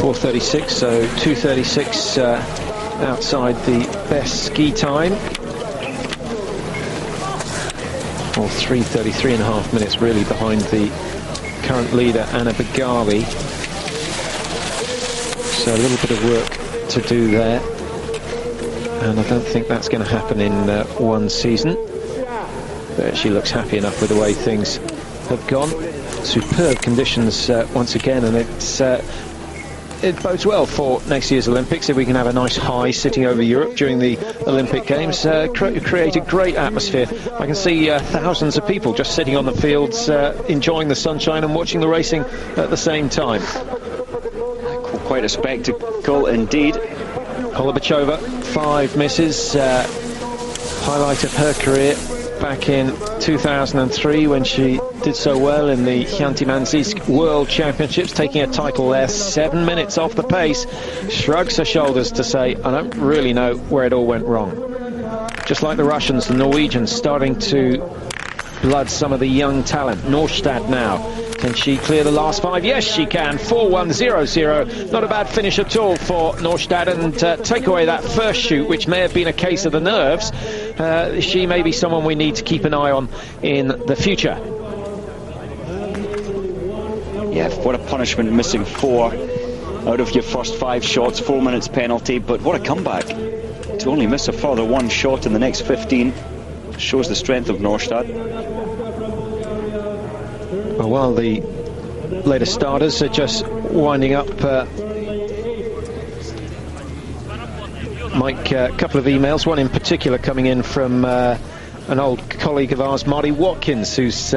4:36, so 2:36 outside the best ski time. Or 3:33.5 minutes really behind the current leader, Anna Begali. So a little bit of work to do there. And I don't think that's going to happen in one season. But she looks happy enough with the way things have gone. Superb conditions once again, and it bodes well for next year's Olympics if we can have a nice high sitting over Europe during the Olympic Games. Create a great atmosphere. I can see thousands of people just sitting on the fields, enjoying the sunshine and watching the racing at the same time. Quite a spectacle indeed. Holubachova, 5 misses, highlight of her career. back in 2003 when she did so well in the Chianti-Mansisk World Championships, taking a title there. 7 minutes off the pace. Shrugs her shoulders to say, I don't really know where it all went wrong. Just like the Russians, the Norwegians starting to blood some of the young talent. Norstad now. Can she clear the last 5? Yes, she can. 4-1-0-0. Not a bad finish at all for Norstad, and take away that first shoot, which may have been a case of the nerves. She may be someone we need to keep an eye on in the future. Yeah, what a punishment, missing 4 out of your first 5 shots, 4 minutes penalty, but what a comeback. To only miss a further 1 shot in the next 15 shows the strength of Norstad. Well, while the latest starters are just winding up, Mike, a couple of emails, one in particular coming in from an old colleague of ours, Marty Watkins, who's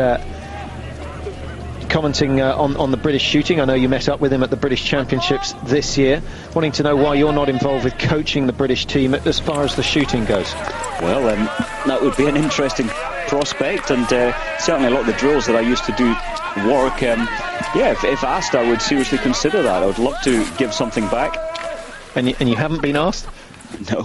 commenting on the British shooting. I know you met up with him at the British Championships this year, wanting to know why you're not involved with coaching the British team as far as the shooting goes. Well, that would be an interesting prospect, and certainly a lot of the drills that I used to do work. Yeah, if asked, I would seriously consider that. I would love to give something back. And you haven't been asked? No.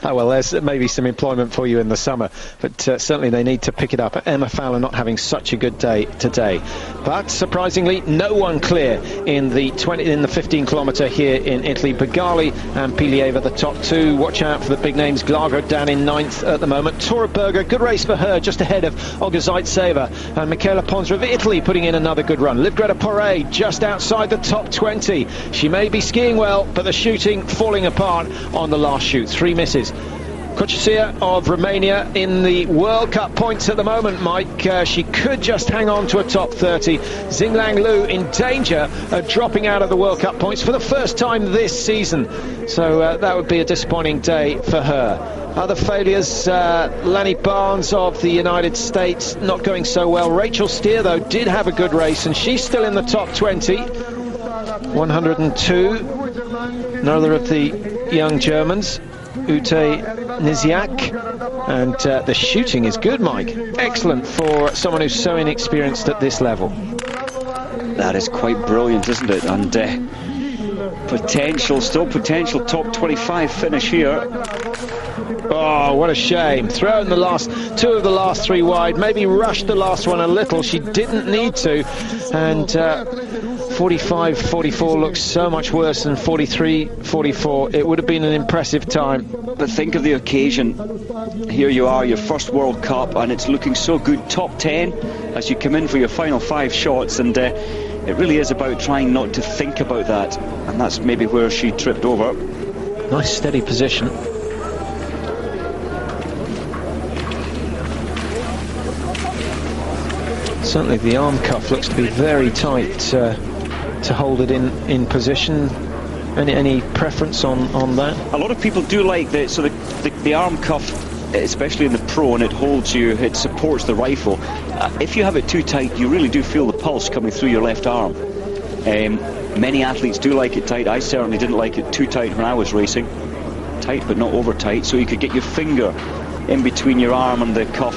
Oh, well, there's maybe some employment for you in the summer, but certainly they need to pick it up. Emma Fowler not having such a good day today, but surprisingly no one clear in the 15-kilometre here in Italy. Begali and Pilieva the top 2. Watch out for the big names. Glago down in 9th at the moment. Tora Berger, good race for her, just ahead of Olga Zaitseva, and Michaela Ponzra of Italy putting in another good run. Livgreta Poré just outside the top 20. She may be skiing well, but the shooting falling apart on the last shoot. 3 misses. Kochisia of Romania in the World Cup points at the moment, Mike. She could just hang on to a top 30. Xinglang Lu in danger of dropping out of the World Cup points for the first time this season. So that would be a disappointing day for her. Other failures, Lanny Barnes of the United States not going so well. Rachel Steer, though, did have a good race, and she's still in the top 20. 102. Another of the young Germans, Ute Niziak, and the shooting is good, Mike. Excellent for someone who's so inexperienced at this level. That is quite brilliant, isn't it? And still potential top 25 finish here. Oh, what a shame. Thrown the last 2 of the last 3 wide, maybe rushed the last one a little. She didn't need to, and 45-44 looks so much worse than 43-44. It would have been an impressive time. But think of the occasion. Here you are, your first World Cup, and it's looking so good. Top 10 as you come in for your final 5 shots, and it really is about trying not to think about that, and that's maybe where she tripped over. Nice steady position. Certainly the arm cuff looks to be very tight to hold it in position. Any preference on that? A lot of people do like the arm cuff, especially in the pro, and it holds you, it supports the rifle. If you have it too tight, you really do feel the pulse coming through your left arm. Many athletes do like it tight. I certainly didn't like it too tight when I was racing. Tight but not over tight, so you could get your finger in between your arm and the cuff.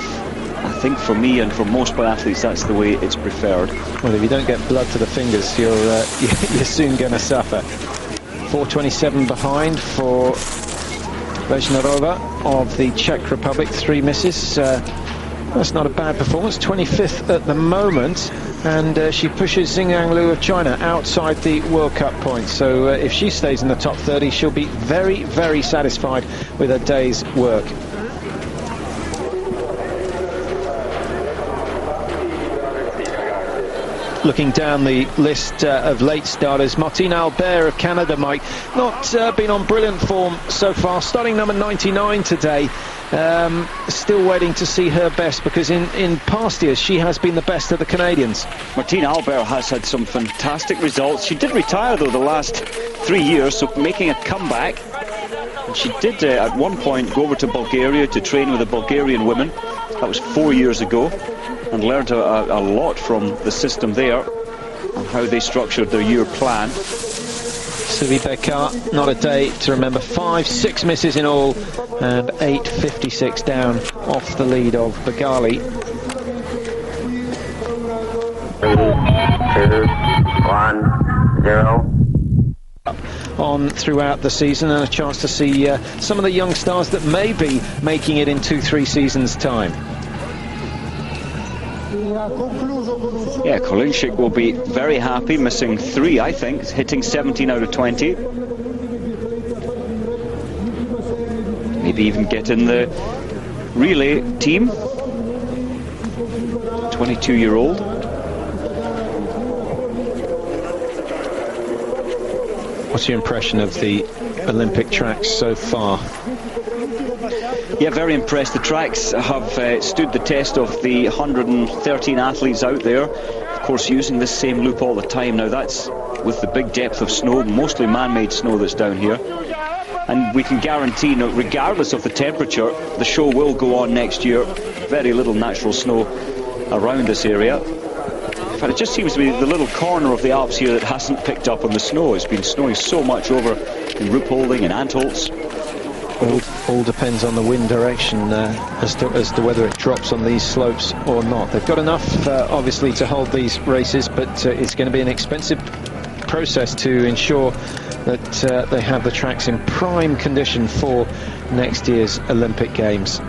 I think for me and for most athletes, that's the way it's preferred. Well, if you don't get blood to the fingers, you're soon going to suffer. 4:27 behind for Vejnarova of the Czech Republic. 3 misses. That's not a bad performance. 25th at the moment, and she pushes Xinglang Lu of China outside the World Cup points. So if she stays in the top 30, she'll be very, very satisfied with her day's work. Looking down the list of late starters, Martine Albert of Canada, Mike, not been on brilliant form so far, starting number 99 today. Still waiting to see her best, because in past years she has been the best of the Canadians. Martine Albert has had some fantastic results. She did retire though the last 3 years, so making a comeback. And she did at one point go over to Bulgaria to train with the Bulgarian women. That was 4 years ago, and learned a lot from the system there and how they structured their year plan. Sylvie Beckart, not a day to remember. 5-6 misses in all, and 8.56 down off the lead of Begali. 3, 2, 1, 0. On throughout the season, and a chance to see some of the young stars that may be making it in 2-3 seasons' time. Yeah, Kolinchik will be very happy, missing 3, I think, hitting 17 out of 20. Maybe even get in the relay team. 22-year-old. What's your impression of the Olympic tracks so far? Yeah, very impressed. The tracks have stood the test of the 113 athletes out there. Of course, using this same loop all the time. Now that's with the big depth of snow, mostly man-made snow that's down here. And we can guarantee, regardless of the temperature, the show will go on next year. Very little natural snow around this area. In fact, it just seems to be the little corner of the Alps here that hasn't picked up on the snow. It's been snowing so much over in Ruhpolding and Antholz. All depends on the wind direction as to whether it drops on these slopes or not. They've got enough, obviously, to hold these races, but it's going to be an expensive process to ensure that they have the tracks in prime condition for next year's Olympic Games.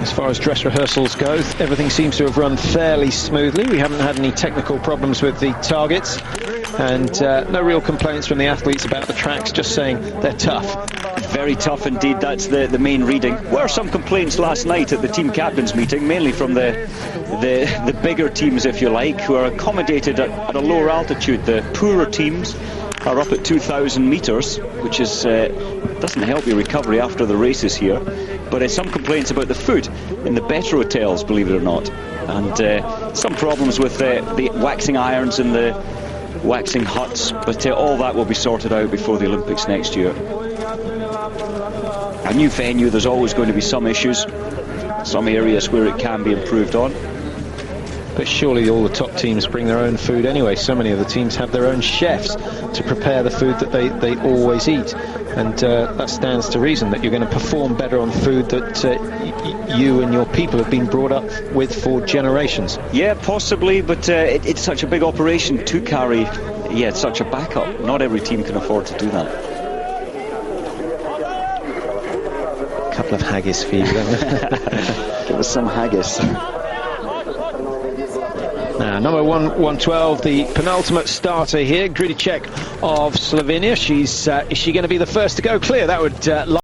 As far as dress rehearsals go, everything seems to have run fairly smoothly. We haven't had any technical problems with the targets, and no real complaints from the athletes about the tracks, just saying they're tough. Very tough indeed, that's the main reading. Were some complaints last night at the team captains meeting, mainly from the bigger teams, if you like, who are accommodated at a lower altitude. The poorer teams are up at 2,000 metres, which is doesn't help your recovery after the races here. But some complaints about the food in the better hotels, believe it or not, and some problems with the waxing irons and the waxing huts, but all that will be sorted out before the Olympics next year. A new venue, there's always going to be some issues, some areas where it can be improved on. But surely all the top teams bring their own food anyway. So many of the teams have their own chefs to prepare the food that they always eat, and that stands to reason that you're going to perform better on food that you and your people have been brought up with for generations. Yeah, possibly, but it's such a big operation to carry. Yeah, it's such a backup. Not every team can afford to do that. A couple of haggis for you then. Give us some haggis. Now, number 112, the penultimate starter here, Grudicek of Slovenia. Is she going to be the first to go clear? That would